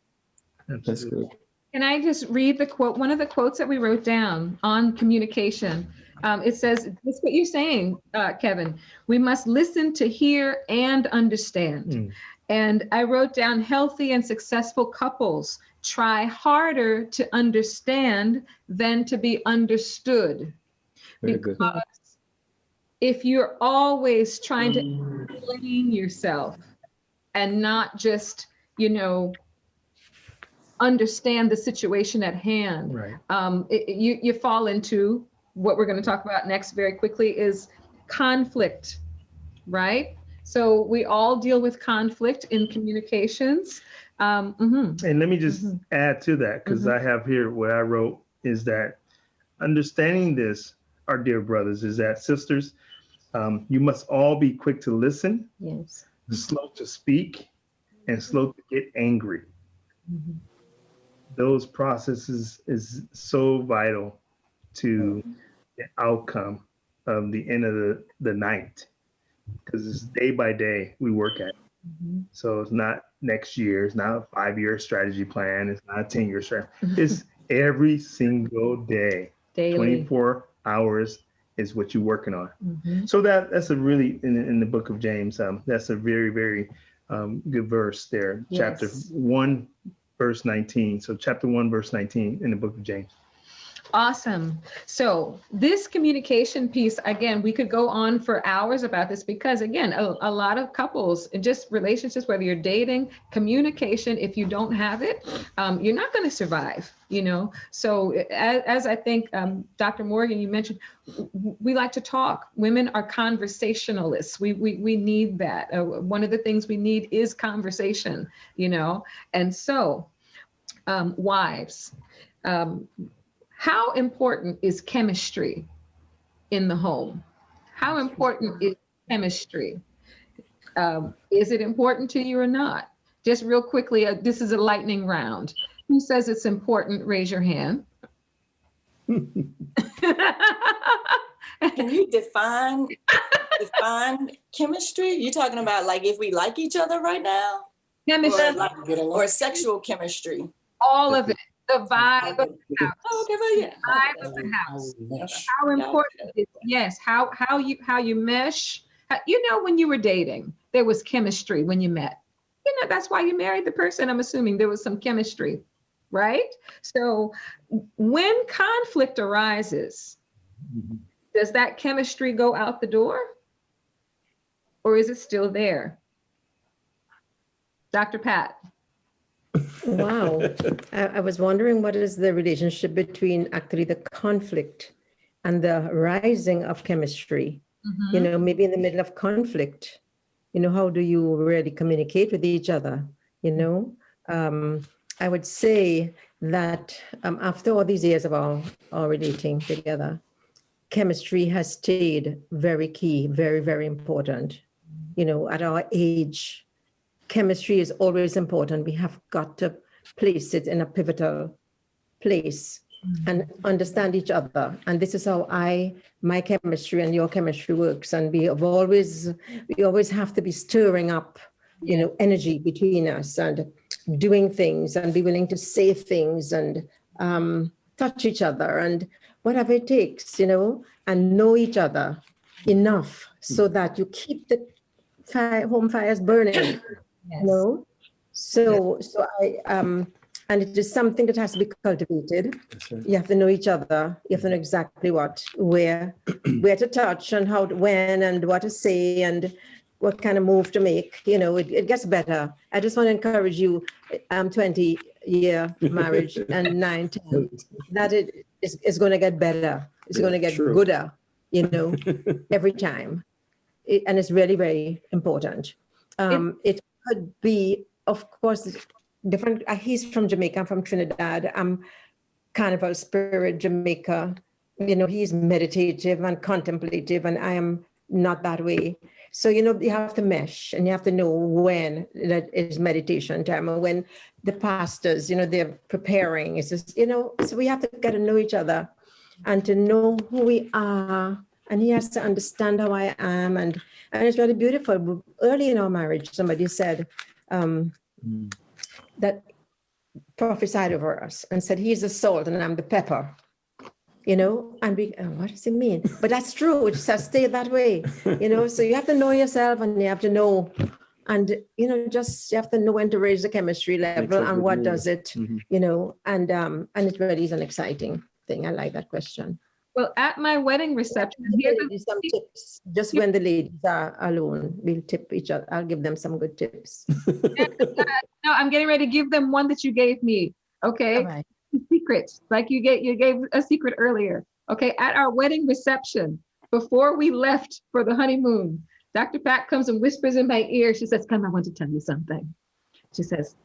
That's good. Can I just read the quote, one of the quotes that we wrote down on communication? It says, that's what you're saying, Kevin. We must listen to hear and understand. And I wrote down, healthy and successful couples try harder to understand than to be understood. Very because good. if you're always trying to explain yourself and not just, understand the situation at hand, you fall into what we're going to talk about next very quickly is conflict, right? So we all deal with conflict in communications. And let me just add to that, because I have here what I wrote is that understanding this, our dear brothers, is that sisters, you must all be quick to listen, slow to speak, and slow to get angry. Those processes is so vital to the outcome of the end of the night, because it's day by day we work at it. So it's not next year, it's not a 5-year strategy plan, it's not a 10-year strategy. It's every single day. Daily. 24 hours is what you're working on. So that's a really, in the book of James, that's a very, very good verse there. Chapter 1, verse 19. So chapter 1, verse 19 in the book of James. Awesome. So this communication piece, again, we could go on for hours about this, because again, a lot of couples and just relationships, whether you're dating, communication, if you don't have it, you're not going to survive, So as I think Dr. Morgan, you mentioned, we like to talk. Women are conversationalists. We need that. One of the things we need is conversation, And so wives, how important is chemistry in the home? How important is chemistry? Is it important to you or not? Just real quickly, this is a lightning round. Who says it's important? Raise your hand. Can you define chemistry? You're talking about like if we like each other right now? Chemistry. Or sexual chemistry? All of it. The vibe of the house. Vibe of the house. How important is how you mesh. When you were dating, there was chemistry when you met. That's why you married the person. I'm assuming there was some chemistry, right? So when conflict arises, does that chemistry go out the door? Or is it still there? Dr. Pat. Wow. I was wondering what is the relationship between actually the conflict and the rising of chemistry. You know, maybe in the middle of conflict, you know, how do you really communicate with each other? You know, I would say that after all these years of our relating together, chemistry has stayed very key, very, very important. You know, at our age, chemistry is always important. We have got to place it in a pivotal place and understand each other. And this is how my chemistry and your chemistry works. And we always have to be stirring up, you know, energy between us and doing things and be willing to say things and touch each other and whatever it takes, you know, and know each other enough so that you keep the home fires burning. You know, so I and it is something that has to be cultivated. You have to know each other. You have to know exactly where to touch and when and what to say and what kind of move to make. You know, it gets better. I just want to encourage you. 20-year marriage and 9-10 that it is going to get better. It's going to get gooder. You know, every time, and it's really very important. It could be, of course, different. He's from Jamaica. I'm from Trinidad. I'm Carnival Spirit Jamaica. You know, he's meditative and contemplative, and I am not that way. So, you know, you have to mesh and you have to know when that is meditation time and when the pastors, you know, they're preparing. It's just, you know, so we have to get to know each other and to know who we are. And he has to understand how I am. And it's really beautiful. Early in our marriage, somebody said that prophesied over us and said, he's the salt and I'm the pepper. You know, and what does it mean? But that's true. It says stay that way. You know, so you have to know yourself and you have to know, and, you know, just you have to know when to raise the chemistry level and what does it, you know, and it really is an exciting thing. I like that question. Well, at my wedding reception, here's some tips. Just when the ladies are alone, we'll tip each other. I'll give them some good tips. No, I'm getting ready to give them one that you gave me. Okay. All right. Secrets, like you gave a secret earlier. Okay. At our wedding reception, before we left for the honeymoon, Dr. Pat comes and whispers in my ear. She says, "Come, I want to tell you something." She says,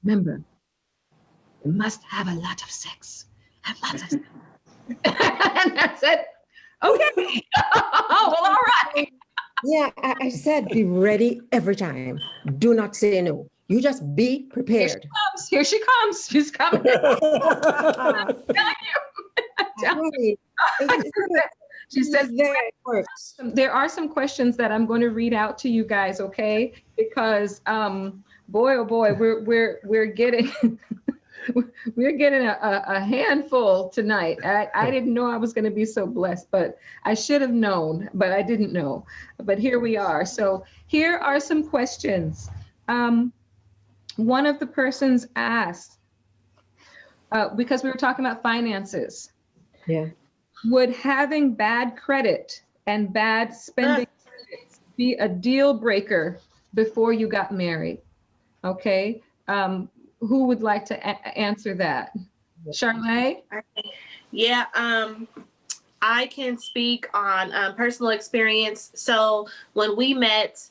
"Remember, you must have a lot of sex. Have lots of sex." And I said, "Okay." Well, all right. Yeah, I said, be ready every time. Do not say no. You just be prepared. Here she comes. She's coming. I'm telling you. She says there are some questions that I'm going to read out to you guys, okay? Because boy, oh boy, we're getting we're getting a handful tonight. I didn't know I was going to be so blessed, but I should have known, but I didn't know. But here we are. So here are some questions. One of the persons asked, because we were talking about finances. Yeah. Would having bad credit and bad spending be a deal breaker before you got married? Okay. Who would like to answer that? Charlene? Yeah. I can speak on personal experience. So when we met,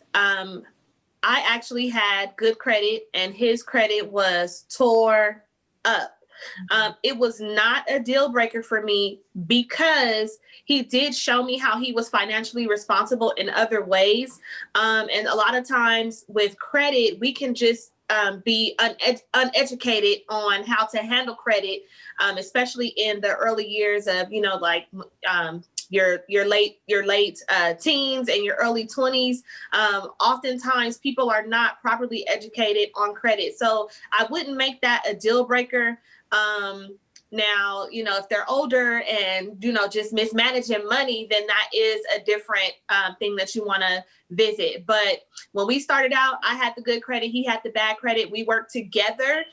I actually had good credit and his credit was tore up. It was not a deal breaker for me because he did show me how he was financially responsible in other ways. And a lot of times with credit, we can just be uneducated on how to handle credit, especially in the early years of, you know, like your late teens and your early 20s. Oftentimes people are not properly educated on credit. So I wouldn't make that a deal breaker. Now, you know, if they're older and, you know, just mismanaging money, then that is a different thing that you want to visit. But when we started out, I had the good credit, he had the bad credit. We worked together.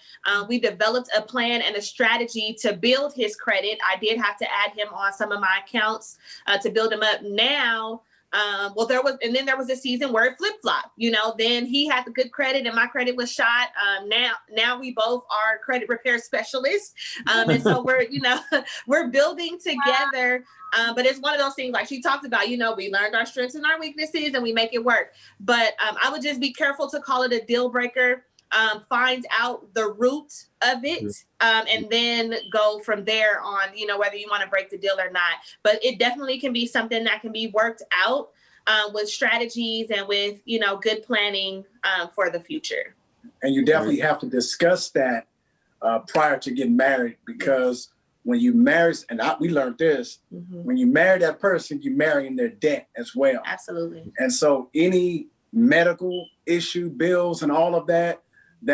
We developed a plan and a strategy to build his credit. I did have to add him on some of my accounts to build him up. Now, Well, there was a season where it flip-flopped, you know, then he had the good credit and my credit was shot. Now we both are credit repair specialists. And so we're building together. But it's one of those things like she talked about, you know, we learned our strengths and our weaknesses and we make it work. But I would just be careful to call it a deal breaker. Find out the root of it, and then go from there on, you know, whether you want to break the deal or not. But it definitely can be something that can be worked out with strategies and with, you know, good planning for the future. And you definitely have to discuss that prior to getting married, because when you marry, and we learned this, when you marry that person, you marry in their debt as well. Absolutely. And so any medical issue, bills, and all of that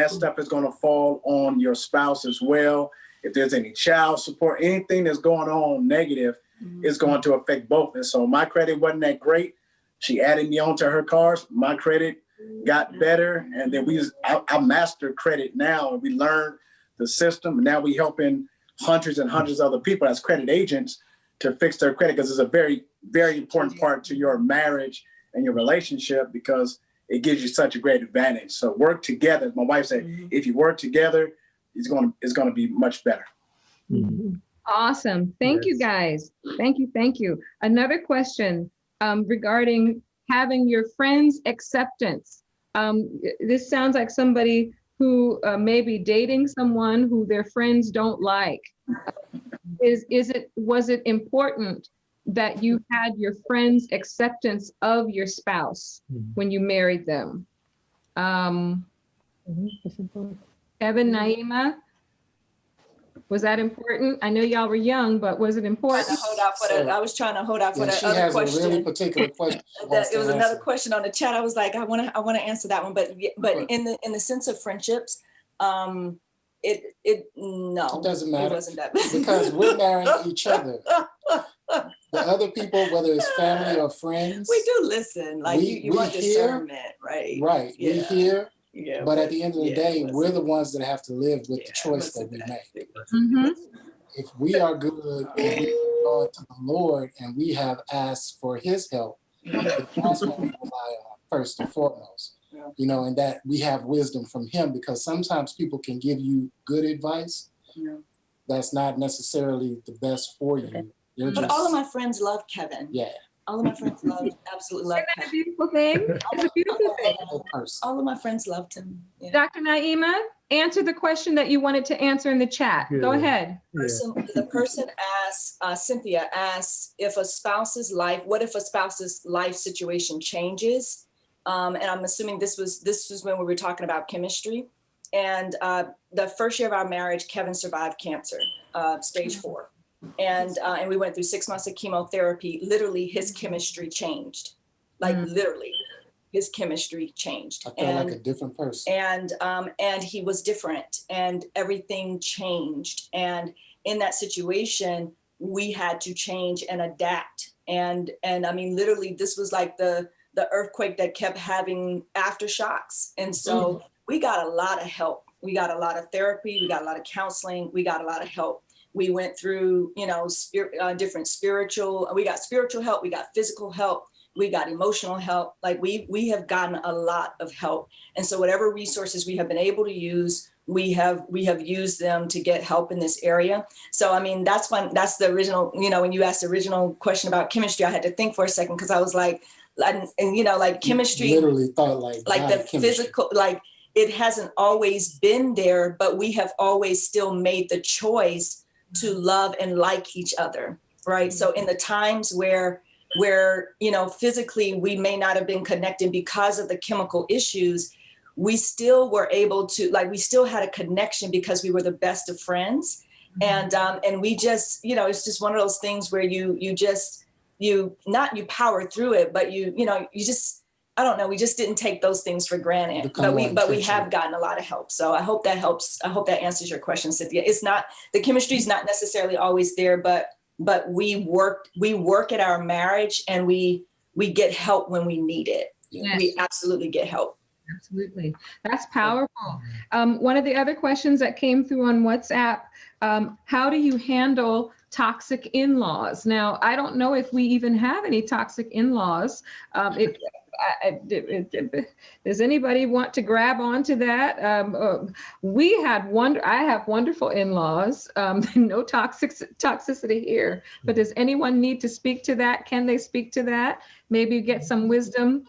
stuff is going to fall on your spouse as well. If there's any child support, anything that's going on negative is going to affect both. And so my credit wasn't that great. She added me onto her cars. My credit got better. And then I mastered credit now. And we learned the system. And now we helping hundreds and hundreds of other people as credit agents to fix their credit, because it's a very, very important part to your marriage and your relationship, because it gives you such a great advantage. So work together. As my wife said, if you work together, it's going to be much better. Awesome. Thank you, guys. Thank you. Another question regarding having your friends' acceptance. This sounds like somebody who may be dating someone who their friends don't like. Was it important that you had your friends' acceptance of your spouse when you married them? Evan, Naima, was that important? I know y'all were young, but was it important? I was trying to hold out for that other question. She has a really particular question. It was another question on the chat. I was like, I want to answer that one, but in the sense of friendships, no, it doesn't matter. It wasn't that bad. Because we're marrying each other. The other people, whether it's family or friends, we do listen. Like you want discernment, right? Right. Yeah. We hear. Yeah, but at the end of the day, we're the ones that have to live with the choice that we make. If we are good and we go to the Lord and we have asked for His help, that's what we rely on first and foremost. You know, and that we have wisdom from Him, because sometimes people can give you good advice that's not necessarily the best for you. But all of my friends love Kevin. Yeah. All of my friends absolutely love Isn't that a beautiful thing? It's a beautiful thing. All of my friends loved him. Yeah. Dr. Naima, answer the question that you wanted to answer in the chat. Go ahead. The person asked, Cynthia asked, what if a spouse's life situation changes? And I'm assuming this was when we were talking about chemistry. And the first year of our marriage, Kevin survived cancer, stage 4. And we went through 6 months of chemotherapy. Literally, his chemistry changed. Like literally, his chemistry changed. I felt like a different person. And he was different, and everything changed. And in that situation, we had to change and adapt. And I mean, literally, this was like the earthquake that kept having aftershocks. And so we got a lot of help. We got a lot of therapy. We got a lot of counseling. We got a lot of help. We went through, different we got spiritual help. We got physical help. We got emotional help. Like we have gotten a lot of help. And so whatever resources we have been able to use, we have used them to get help in this area. So, I mean, that's the original, when you asked the original question about chemistry, I had to think for a second, because I was like, like chemistry, literally thought like the physical, like it hasn't always been there, but we have always still made the choice to love and like each other, right? So in the times where physically we may not have been connected because of the chemical issues, we still were able to, we still had a connection because we were the best of friends. And we just, it's just one of those things where you power through it, but you just, I don't know, we just didn't take those things for granted, but we have gotten a lot of help. So I hope that helps. I hope that answers your question, Cynthia. It's not, the chemistry is not necessarily always there, but we work at our marriage, and we get help when we need it. Yes. We absolutely get help. Absolutely. That's powerful. One of the other questions that came through on WhatsApp, how do you handle toxic in-laws. Now, I don't know if we even have any toxic in-laws. Does anybody want to grab onto that? I have wonderful in-laws. No toxicity here. But does anyone need to speak to that? Can they speak to that? Maybe get some wisdom.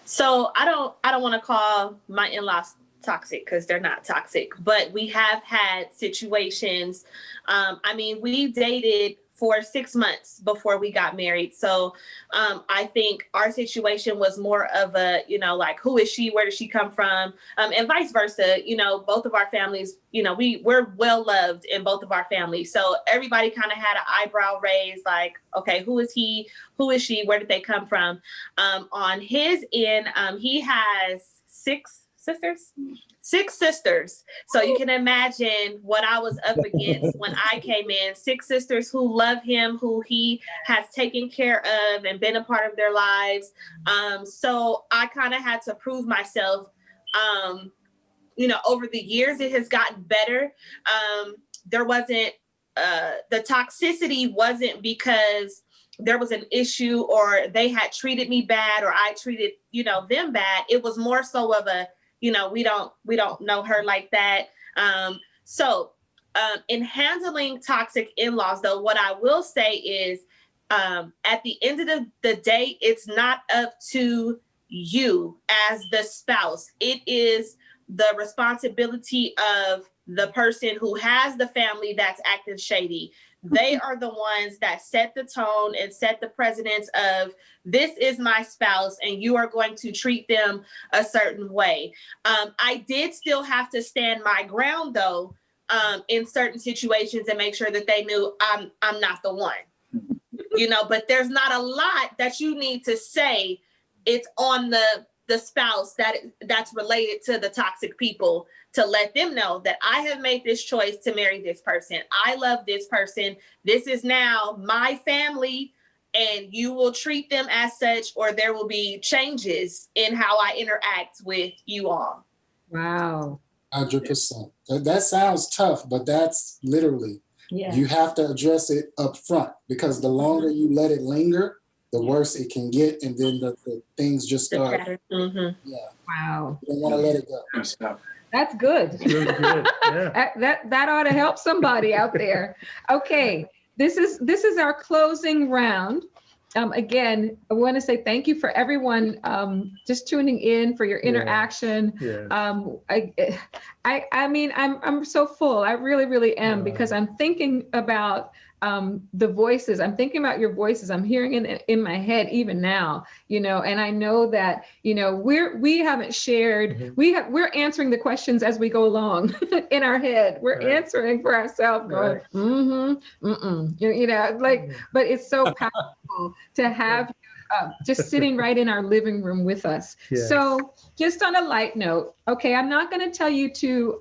So I don't want to call my in-laws toxic because they're not toxic, but we have had situations. I mean, we dated for 6 months before we got married. So I think our situation was more of a, like, who is she? Where does she come from? And vice versa. Both of our families, we're well loved in both of our families. So everybody kind of had an eyebrow raised, like, okay, who is he? Who is she? Where did they come from? On his end, he has 6 sisters. So you can imagine what I was up against when I came in. 6 sisters who love him, who he has taken care of and been a part of their lives. So I kind of had to prove myself. Over the years, it has gotten better. There wasn't, the toxicity wasn't because there was an issue or they had treated me bad or I treated, them bad. It was more so of a, we don't know her like that. So in handling toxic in-laws, though, what I will say is at the end of the day, it's not up to you as the spouse. It is the responsibility of the person who has the family that's acting shady. They are the ones that set the tone and set the precedence of this is my spouse and you are going to treat them a certain way. I did still have to stand my ground, though, in certain situations and make sure that they knew I'm not the one. But there's not a lot that you need to say. It's on the spouse that's related to the toxic people to let them know that I have made this choice to marry this person. I love this person. This is now my family, and you will treat them as such, or there will be changes in how I interact with you all. Wow. 100%. That sounds tough, but that's literally, you have to address it up front, because the longer you let it linger, the worse it can get, and then the things just start. Mm-hmm. Yeah. Wow. You don't want to let it go. That's good. Really good. Yeah. that ought to help somebody out there. Okay, this is our closing round. Again, I want to say thank you for everyone just tuning in, for your interaction. Yeah. I mean, I'm so full. I really, really am, because I'm thinking about the voices. I'm thinking about your voices. I'm hearing it in my head even now, and I know that, we haven't shared, we're answering the questions as we go along in our head. We're answering for ourselves, going, but it's so powerful to have you just sitting right in our living room with us. Yes. So just on a light note, okay, I'm not going to tell you to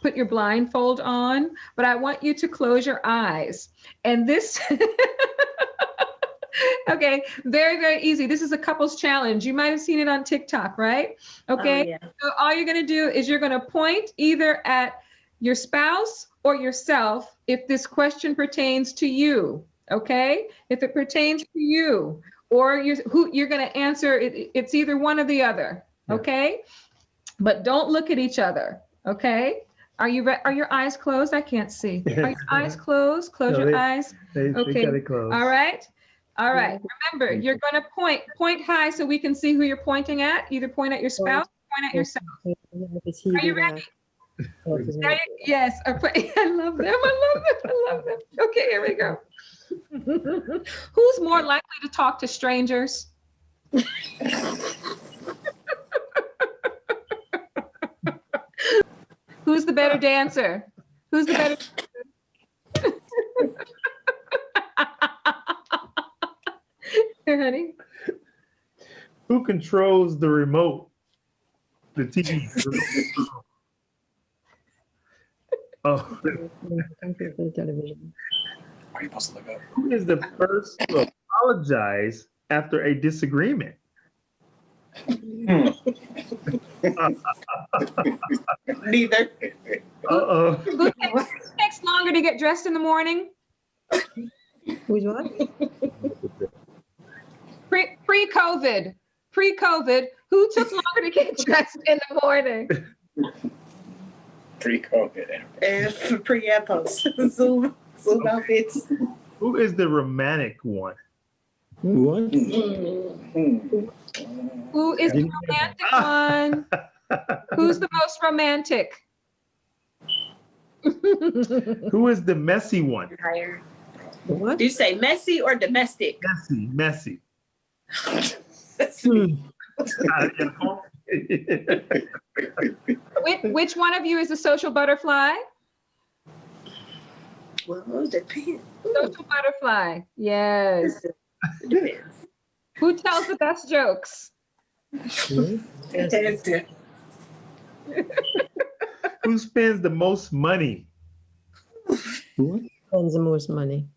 put your blindfold on, but I want you to close your eyes. And this, okay, very, very easy. This is a couples challenge. You might have seen it on TikTok, right? Okay, Oh, yeah. So all you're going to do is you're going to point either at your spouse or yourself if this question pertains to you, okay? If it pertains to you, or who you're going to answer, it's either one or the other, okay? But don't look at each other, okay? Are your eyes closed? I can't see. Are your eyes closed? Close your eyes. They got it closed. All right. Remember, you're going to point high so we can see who you're pointing at. Either point at your spouse, point at yourself. Are you ready? Yes. I love them. Okay, here we go. Who's more likely to talk to strangers? Who's the better dancer? Who's the better? Here, honey. Who controls the remote? The TV. Oh. Television. Are you supposed to look up? Who is the first to apologize after a disagreement? Neither. Uh-oh. Who takes longer to get dressed in the morning? Which one? Pre-COVID, who took longer to get dressed in the morning? Pre-COVID. And pre and post. Zoom outfits. Who is the romantic one? What? Who is the romantic one? Who's the most romantic? Who is the messy one? Higher. What? Do you say messy or domestic? Messy. Which one of you is a social butterfly? Well, it depends. Social butterfly. Yes. It depends. Who tells the best jokes? Who spends the most money? What? Spends the most money.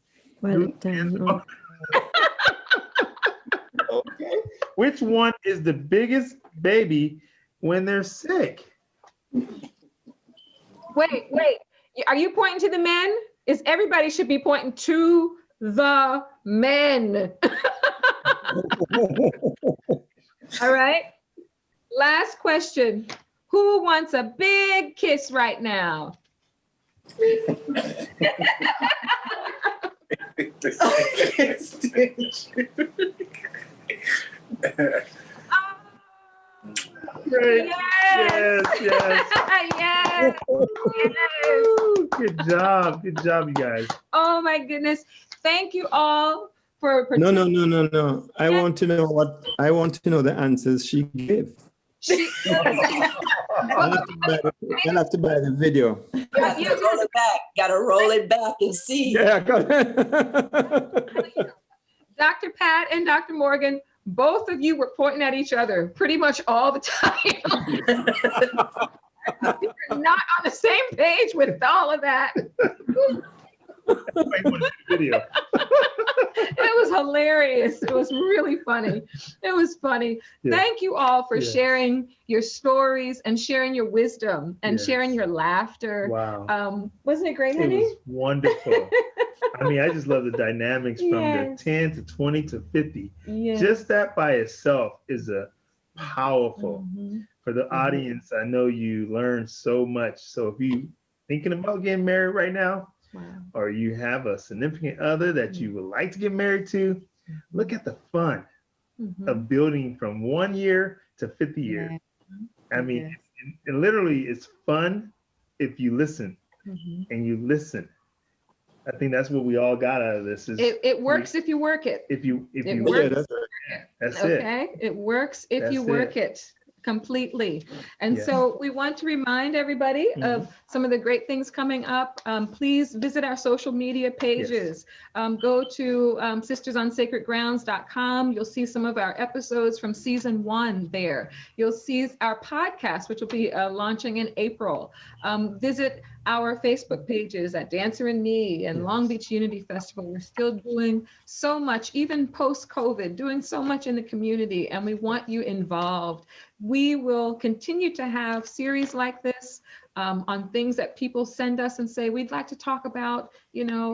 Well, no. Okay. Which one is the biggest baby when they're sick? Wait. Are you pointing to the men? Everybody should be pointing to the men. All right. Last question. Who wants a big kiss right now? Great. Yes. Yes. Good job, you guys. Oh my goodness. Thank you all for No. I want to know the answers she gave. I'll have to buy the video. Gotta roll it back and see. Yeah, go ahead. Dr. Pat and Dr. Morgan, both of you were pointing at each other pretty much all the time. You're not on the same page with all of that. Video. It was hilarious. It was really funny. It was funny. Yeah. Thank you all for sharing your stories and sharing your wisdom and sharing your laughter. Wow. Wasn't it great, honey? It was wonderful. I mean, I just love the dynamics from the 10 to 20 to 50. Yes. Just that by itself is a powerful. For the audience, I know you learned so much. So if you thinking about getting married right now, or you have a significant other that you would like to get married to, look at the fun of building from 1 year to 50 years. I mean, it literally is fun if you listen and you listen. I think that's what we all got out of this. It works if you work it. If you works. That's it. Okay, it works if you work it completely. And so we want to remind everybody of some of the great things coming up. Please visit our social media pages. Go to sistersonsacredgrounds.com. You'll see some of our episodes from season 1 there. You'll see our podcast, which will be launching in April. Visit our Facebook pages at Dancer and Me and Long Beach Unity Festival. We're still doing so much, even post-COVID, doing so much in the community, and we want you involved. We will continue to have series like this on things that people send us and say, we'd like to talk about,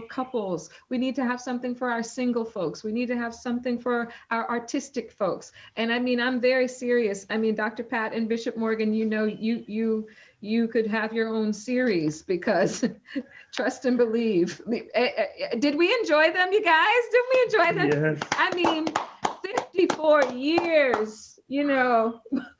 couples. We need to have something for our single folks. We need to have something for our artistic folks. And I mean, I'm very serious. I mean, Dr. Pat and Bishop Morgan, you could have your own series because trust and believe. Did we enjoy them, you guys? Did we enjoy them? Yes. I mean, 54 years,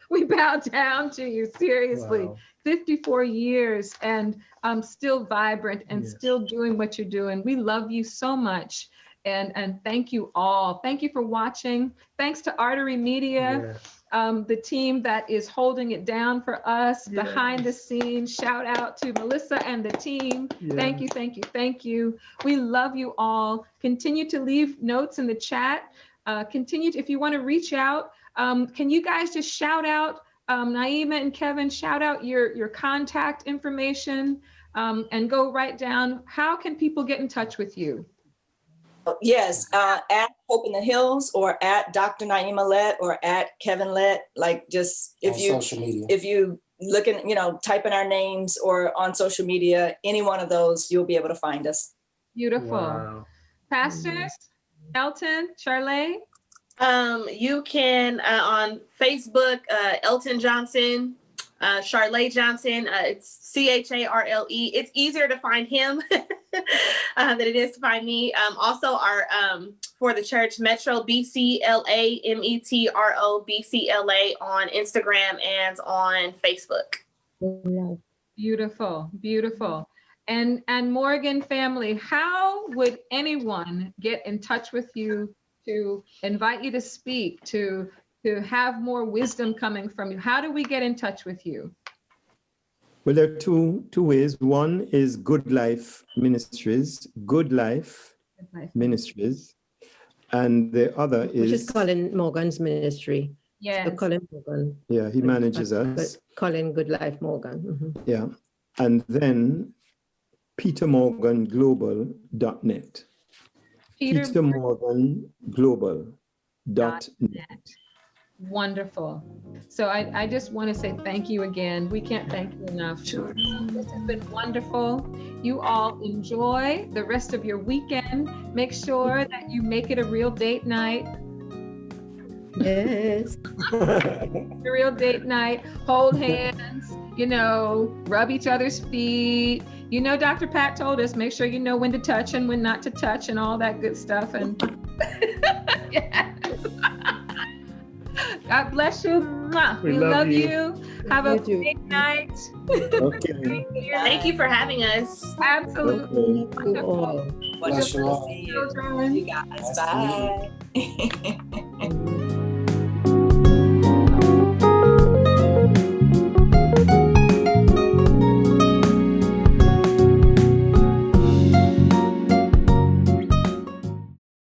we bow down to you, seriously. Wow. 54 years and still vibrant and still doing what you're doing. We love you so much. And thank you all. Thank you for watching. Thanks to Artery Media, the team that is holding it down for us behind the scenes. Shout out to Melissa and the team. Thank you, thank you, thank you. We love you all. Continue to leave notes in the chat. If you want to reach out, can you guys just shout out, Naima and Kevin, shout out your contact information and go right down. How can people get in touch with you? Yes, at Hope in the Hills or at Dr. Naima Lett or at Kevin Lett, social media. If you look in, type in our names or on social media, any one of those, you'll be able to find us. Beautiful. Wow. Pastors, Elton, Charlene? You can on Facebook, Elton Johnson, Charlene Johnson. It's Charle. It's easier to find him than it is to find me. Also, our for the church, Metro BCLA, METRO BCLA on Instagram and on Facebook. Beautiful, beautiful. And Morgan family, how would anyone get in touch with you to invite you to speak, to have more wisdom coming from you? How do we get in touch with you? Well, there are two ways. One is Good Life Ministries, Good Life Ministries. And the other Which is Colin Morgan's ministry. Yeah. So Colin Morgan. Yeah, he manages us. Colin Good Life Morgan. Mm-hmm. Yeah. And then petermorganglobal.net. petermorganglobal.net. Wonderful. So I just want to say thank you again. We can't thank you enough. Sure. This has been wonderful. You all enjoy the rest of your weekend. Make sure that you make it a real date night. Yes. A real date night. Hold hands, rub each other's feet. Dr. Pat told us, make sure you know when to touch and when not to touch and all that good stuff. And yes. God bless you. We love you. Have a great night. Okay. Thank you for having us. Absolutely. Okay. Wonderful to see you. You guys. Bye.